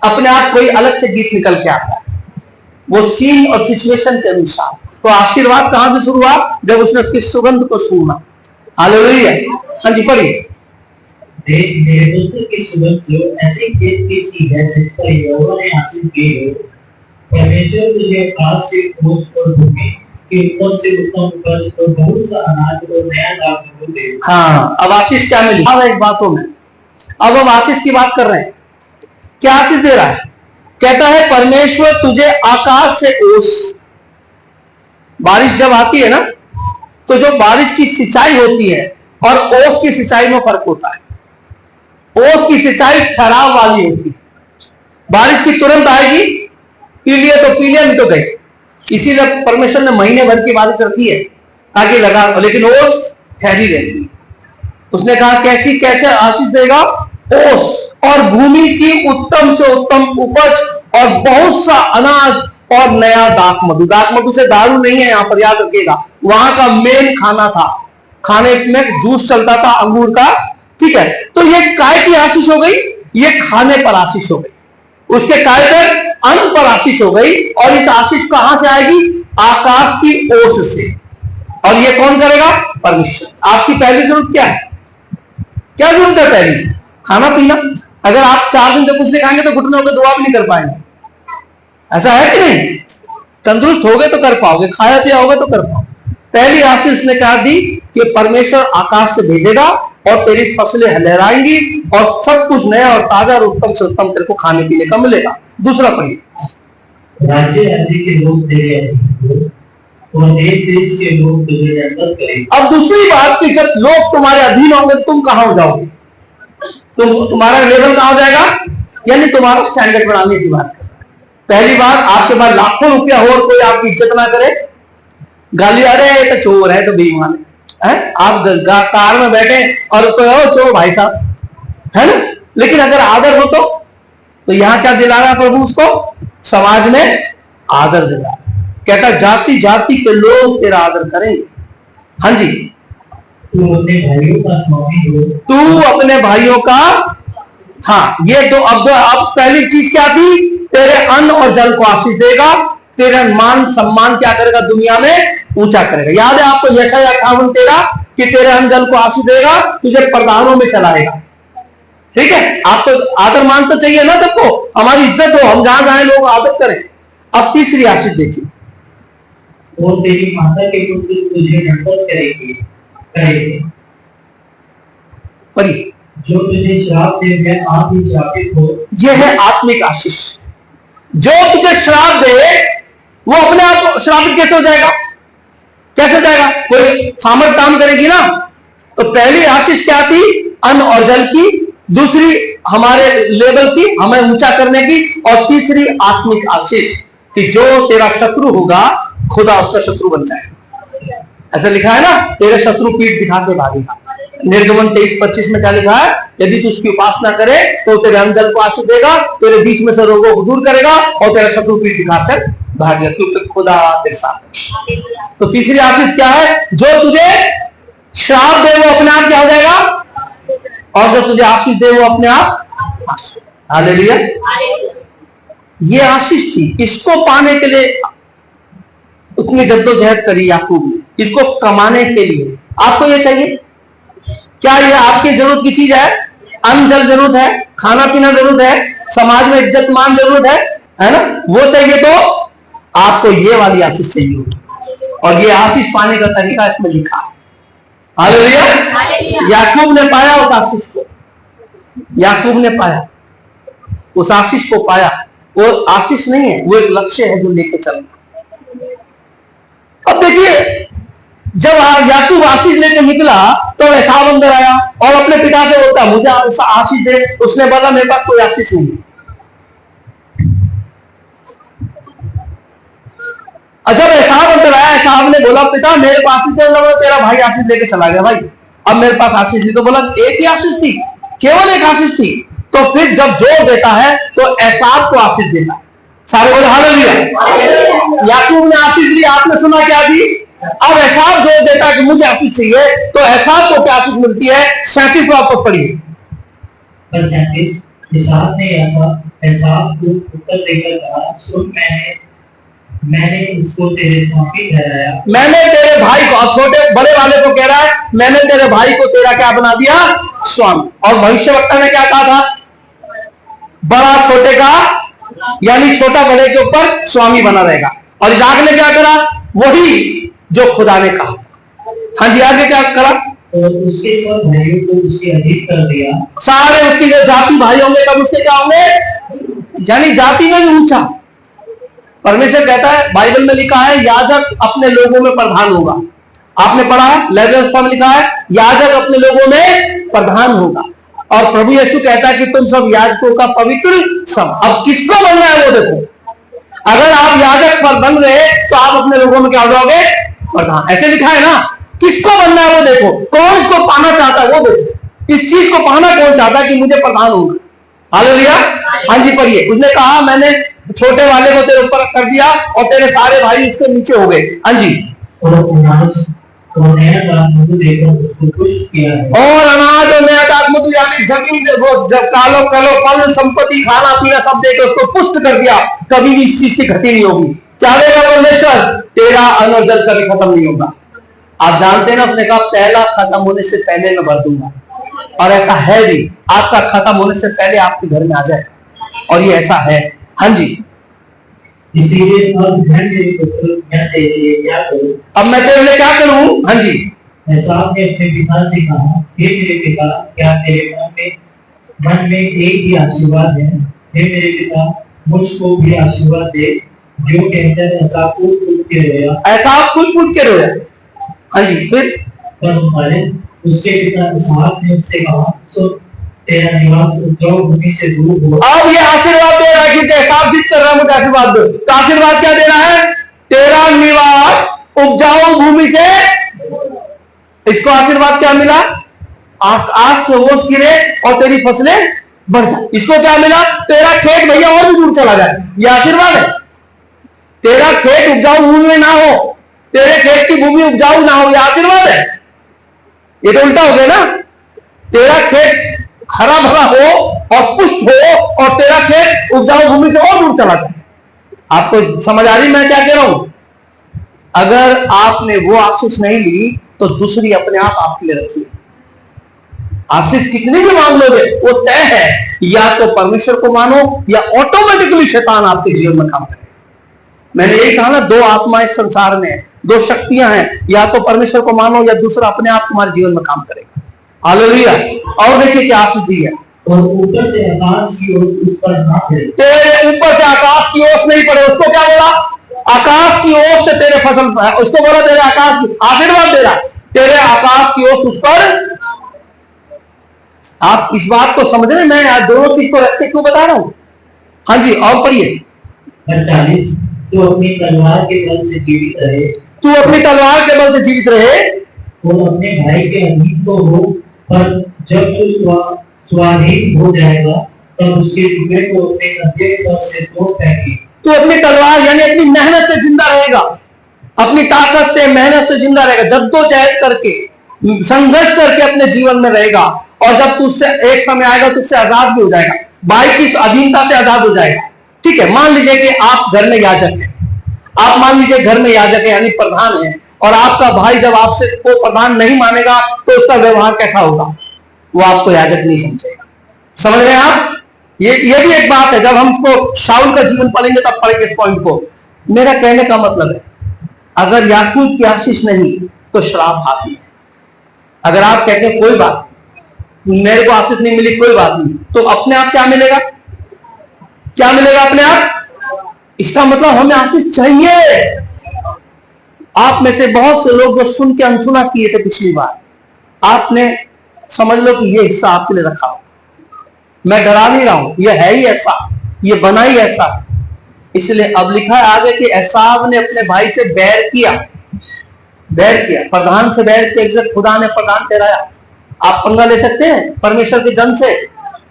अपने आप कोई अलग से गीत निकल के आता है, वो सीन और सिचुएशन के अनुसार। तो आशीर्वाद कहां से शुरू हुआ? जब उसने उसकी सुगंध को सुना। हालेलुया। हाँ जी, पढ़िए। देख मेरे पुत्र की सुगंध जो ऐसी खेत की सी है जिस पर यहोवा ने आशीष की हो। परमेश्वर तुझे आकाश से खोज और भूमि की उत्तम से उत्तम उपज और बहुत सा अनाज और नया दाखमधु दे। हाँ, अब आशीष क्या मिली? अब एक बातों में अब आशीष की बात कर रहे हैं। क्या आशीष दे रहा है? कहता है परमेश्वर तुझे आकाश से ओस। बारिश जब आती है ना, तो जो बारिश की सिंचाई होती है और ओस की सिंचाई में फर्क होता है। ओस की सिंचाई ठहराव वाली होती है। बारिश की तुरंत आएगी, पी लिए तो पी लिया, नहीं तो गए। इसीलिए परमेश्वर ने महीने भर की बारिश रखी है ताकि लगा, लेकिन ओस ठहरी रहती है। उसने कहा कैसे आशीष देगा? ओस और भूमि की उत्तम से उत्तम उपज और बहुत सा अनाज और नया दाखमधु। दाखमधु से दारू नहीं है यहां पर, याद रखिएगा। वहां का मेन खाना था, खाने में जूस चलता था अंगूर का, ठीक है। तो ये काय की आशीष हो गई? ये खाने पर आशीष हो गई। उसके काय पर अन्न पर आशीष हो गई। और इस आशीष कहां से आएगी? आकाश की ओस से। और ये कौन करेगा? परमेश्वर। आपकी पहली जरूरत क्या है? क्या जरूरत है पहली? खाना पीना। अगर आप 4 दिन से कुछ नहीं खाएंगे तो घुटने होकर दुआ भी नहीं कर पाएंगे। ऐसा है कि नहीं? तंदुरुस्त हो गए तो कर पाओगे, खाया पिया होगा तो कर पाओगे। पहली आशीष उसने कहा दी कि परमेश्वर आकाश से भेजेगा और तेरी फसलें लहराएंगी और सब कुछ नया और ताजा और उत्तम से उत्तम तेरे को खाने पीने का मिलेगा। दूसरा पढ़िए। राज्य राज्य के लोग तेरे अधीन और देश देश के लोग तुझे दंडवत करेंगे। अब दूसरी बात कि जब लोग तुम्हारे अधीन होंगे तुम कहां हो जाओगे? तुम्हारा लेवल कहां हो जाएगा? यानी तुम्हारा स्टैंडर्ड बढ़ाने की बात। पहली बार आपके पास लाखों रुपया हो और कोई आपकी इज्जत ना करे, गाली आ रहे तो चोर है, तो बेईमान है। आप कार में बैठे और कोई चोर भाई साहब, है ना। लेकिन अगर आदर हो तो तो यहां क्या दिला रहा है प्रभु उसको? समाज में आदर दिला रहा है। कहता जाति जाति के लोग तेरा आदर करेंगे। हाँ जी, तू अपने भाइयों का स्वामी हो। तू अपने भाइयों का, हाँ ये तो अब पहली चीज क्या थी? तेरे अन्न और जल को आशीष देगा, तेरा मान सम्मान क्या करेगा? दुनिया में ऊंचा करेगा। याद है आपको यशायाह 58:13 कि तेरे अन्न जल को आशीष देगा, तुझे प्रधानों में चलाएगा। ठीक है, आपको आदर मान तो चाहिए ना सबको, हमारी इज्जत हो, हम जहां जाए लोग आदर करें। अब तीसरी आशीष देखिए, और तेरी माता के पुत्र तुझे नफरत करेंगे। पढ़िए, जो तुझे श्राप दे वह आप ही श्रापित हो। यह है आत्मिक आशीष। जो तुझे श्राप दे वो अपने आप श्रापित कैसे हो जाएगा? कैसे हो जाएगा? कोई सामर्थ काम करेगी ना। तो पहली आशीष क्या थी? अन्न और जल की, दूसरी हमारे लेवल की, हमें ऊंचा करने की, और तीसरी आत्मिक आशीष कि जो तेरा शत्रु होगा खुदा उसका शत्रु बन जाएगा। ऐसा लिखा है ना, तेरे शत्रु पीठ दिखा के भागेगा। निर्गमन 23:25 में क्या लिखा है? यदि तू उसकी उपासना करे तो तेरे अन्न जल को आशीष देगा, तेरे बीच में से रोगों को दूर करेगा और तेरा शत्रु पीठ दिखाकर भागेगा, क्योंकि खुदा तेरे साथ है। तो तीसरी आशीष क्या है? जो तुझे श्राप दे वो अपने आप क्या हो जाएगा, और जो तुझे आशीष दे वो अपने आप। हालेलुया। ये आशीष थी, इसको पाने के लिए उतनी जद्दोजहद करी याकूब ने, इसको कमाने के लिए। आपको ये चाहिए क्या? ये आपकी जरूरत की चीज है? अन्न जल जरूरत है, खाना पीना जरूरत है, समाज में इज्जत मान जरूरत है ना? वो चाहिए तो आपको ये वाली आशीष चाहिए होगी, और ये आशीष पाने का तरीका इसमें लिखा है। हालेलुया। याकूब ने पाया उस आशीष को, याकूब ने पाया उस आशीष को पाया। वो आशीष नहीं है, वो एक लक्ष्य है जो लेके चलना। अब देखिए, जब याकूब आशीष लेके निकला तो एसाव अंदर आया और अपने पिता से बोलता मुझे आशीष दे। उसने बोला मेरे पास कोई आशीष नहीं। जब एसाव अंदर आया, एसाव ने बोला पिता मेरे पास ही तेरा भाई आशीष लेके चला गया भाई, अब मेरे पास आशीष नहीं। तो बोला एक ही आशीष थी, केवल एक आशीष थी। तो फिर जब जोर देता है तो एसाव को आशीष देता है। सारे बोले हालेलुया। याकूब ने आशीष ली, आपने सुना क्या थी? अब एसाव जोर देता है कि मुझे आशीष चाहिए, तो एसाव को क्या आशीष मिलती है? 37वां पद पढ़िए। 37 एसाव ने एसाव को उत्तर देकर कहा, सुन मैंने इसको तेरे स्वामी ठहराया। मैंने तेरे भाई को, छोटे बड़े वाले को कह रहा है, मैंने तेरे भाई को तेरा क्या बना दिया? स्वामी। और भविष्यवक्ता ने क्या कहा था? बड़ा छोटे का, यानी छोटा बड़े के ऊपर स्वामी बना रहेगा। और इसाक ने क्या करा? वही जो खुदा ने कहा। हाँ जी, आगे क्या करा? और उसके सब भाइयों को उसके अधीन कर दिया। सारे उसके जो जाति भाई होंगे सब उसके क्या होंगे? यानी जाति में भी ऊंचा। परमेश्वर कहता है, बाइबल में लिखा है याजक अपने लोगों में प्रधान होगा। आपने पढ़ा है, लेवी व्यवस्था में लिखा है याजक अपने लोगों में प्रधान होगा। और प्रभु यीशु कहता है कि तुम सब याजकों का पवित्र सब। अब किसको बनना है वो देखो। अगर आप याजक पर बन रहे तो आप अपने लोगों में क्या हो जाओगे? प्रधान। ऐसे लिखा है ना, किसको बनना है वो देखो। कौन इसको पाना चाहता है वो देखो। इस चीज को पाना कौन चाहता है कि मुझे प्रधान होगा? हालेलुया। हाँ जी, पढ़िए। उसने कहा मैंने छोटे वाले को तेरे ऊपर कर दिया और तेरे सारे भाई उसके नीचे हो गए। हाँ जी। और अनाज और मधु देकर उसको पुष्ट किया है। और अनाज और नया दाख मधु यानी जमीन जब कालो फल संपत्ति खाना पीना सब देकर उसको पुष्ट कर दिया। कभी भी इस चीज की घटी नहीं होगी। चाहेगा परमेश्वर तेरा अन्न और जल कभी खत्म नहीं होगा। आप जानते हैं ना, उसने कहा पहला खत्म होने से पहले मैं भर दूंगा। और ऐसा है भी, आपका खत्म होने से पहले आपके घर में आ जाए, और ये ऐसा है। हाँ जी। इसीलिए अब मैं तेरे लिए क्या करूं? अब मैं तेरे लिए क्या करूं? हाँ जी। एसाव ने अपने पिता से कहा, हे मेरे पिता, क्या तेरे मन में एक ही आशीर्वाद है? हे मेरे पिता, मुझको भी आशीर्वाद दे। जो कहकर एसाव कूद के रोया। एसाव कूद के रोया। हाँ जी। फिर उसके पिता एसाव ने उससे कहा, सो तेरा निवास उपजाऊ भूमि से दूर हो। अब ये आशीर्वाद दे रहा है क्योंकि एसाव जिद कर रहा है मुझे आशीर्वाद दो। तो आशीर्वाद क्या दे रहा है? तेरा निवास उपजाऊ भूमि से। इसको आशीर्वाद क्या मिला? आकाश से ओस गिरे और तेरी फसलें बढ़ जा। इसको क्या मिला? तेरा खेत भैया और भी दूर चला जाए, ये आशीर्वाद है। तेरा खेत उपजाऊ भूमि में ना हो, तेरे खेत की भूमि उपजाऊ ना हो, ये आशीर्वाद है। ये तो उल्टा हो गया ना, तेरा खेत हरा भरा हो और पुष्ट हो और तेरा खेत उपजाऊ भूमि से और दूर चला जाए। आपको समझ आ रही मैं क्या कह रहा हूं? अगर आपने वो आशीष नहीं ली तो दूसरी अपने आप आपके लिए रखिए। आशीष कितनी भी मांग लोगे वो तय है, या तो परमेश्वर को मानो या ऑटोमेटिकली शैतान आपके जीवन में काम करेगा। मैंने यही कहा ना, दो आत्माएं इस संसार में है, दो शक्तियां हैं, या तो परमेश्वर को मानो या दूसरा अपने आप तुम्हारे जीवन में काम करेगा। हालेलुया। और देखिए क्या आशीष दी है, और ऊपर से आकाश की ओर उस पर ना पड़े। तेरे ऊपर से आकाश की ओस नहीं पड़े। उसको क्या बोला? आकाश की ओस से तेरे फसल, उसको बोला तेरे आकाश की आशीर्वाद दे रहा, तेरे आकाश की ओस उस पर। आप इस बात को समझ रहे, मैं आज दोनों चीज को रखते क्यों बता रहा हूं? हाँ जी, और पढ़िए। 48 तो अपनी तलवार के बल से जीवित रहे, तू अपनी तलवार के बल से जीवित रहे और अपने भाई के अधीन तो हो, पर जब तू स्वाधीन हो जाएगा तब उसके टुकड़े को अपने कंधे पर से तोड़ फेंके। तू अपनी तलवार यानी अपनी मेहनत से जिंदा रहेगा, अपनी ताकत से मेहनत से जिंदा रहेगा, जद्दोजहद करके संघर्ष करके अपने जीवन में रहेगा। और जब तू उससे एक समय आएगा तो उससे आजाद भी हो जाएगा, भाई की अधीनता से आजाद हो जाएगा। ठीक है, मान लीजिए कि आप घर में याजक है, आप मान लीजिए घर में याजक है यानी प्रधान है, और आपका भाई जब आपसे को प्रधान नहीं मानेगा तो उसका व्यवहार कैसा होगा? वो आपको याजक नहीं समझेगा। समझ रहे हैं आप? ये भी एक बात है। जब हम इसको शाऊल का जीवन पढ़ेंगे तब पढ़ेंगे इस पॉइंट को। मेरा कहने का मतलब है, अगर याकूब की आशीष नहीं तो श्राप आती है। अगर आप कहते हैं कोई बात नहीं, मेरे को आशीष नहीं मिली, कोई बात नहीं, तो अपने आप क्या मिलेगा? क्या मिलेगा अपने आप? इसका मतलब हमें आशीष चाहिए। आप में से बहुत से लोग जो सुन के अनसुना किए थे पिछली बार, आपने समझ लो कि ये हिस्सा आपके लिए रखा हो। मैं डरा नहीं रहा हूं, ये है ही ऐसा, ये बना ही ऐसा। इसलिए अब लिखा है आगे कि एसाव ने अपने भाई से बैर किया, प्रधान से बैर किया, खुदा ने प्रधान ठहराया। आप पंगा ले सकते हैं परमेश्वर के जन से,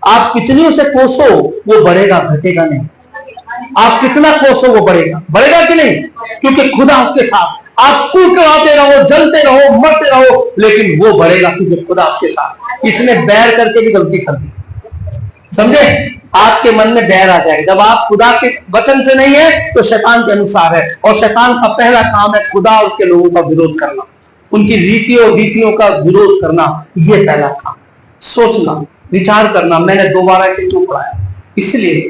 आप कितनी उसे कोसो वो बढ़ेगा, घटेगा नहीं। आप कितना कोसो वो बढ़ेगा कि नहीं? क्योंकि खुदा उसके साथ। आप कुड़कुड़ाते रहो, जलते रहो, मरते रहो, लेकिन वो बढ़ेगा क्योंकि खुदा उसके साथ। इसने बैर करके भी गलती कर दी, समझे? आपके मन में बैर आ जाएगा। जब आप खुदा के वचन से नहीं है तो शैतान के अनुसार है, और शैतान का पहला काम है खुदा और उसके लोगों का विरोध करना, उनकी रीतियों का विरोध करना। ये पहला काम, सोचना, विचार करना। मैंने दोबारा इसे क्यों पढ़ाया? इसलिए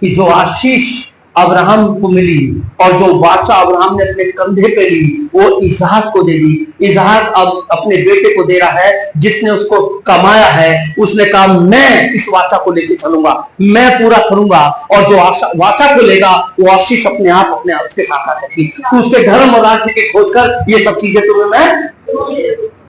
कि जो आशीष अब्राहम को मिली और जो वाचा अब्राहम ने अपने कंधे पे ली वो इसहाक को दे दी। इसहाक अब अपने बेटे को दे रहा है जिसने उसको कमाया है। उसने कहा मैं इस वाचा को लेके चलूंगा, मैं पूरा करूंगा, और जो वाचा को लेगा वो आशीष अपने आप उसके साथ आ जाएगी। तो उसके धर्म और राज्य की खोज कर ये सब चीजें तुम्हें मैं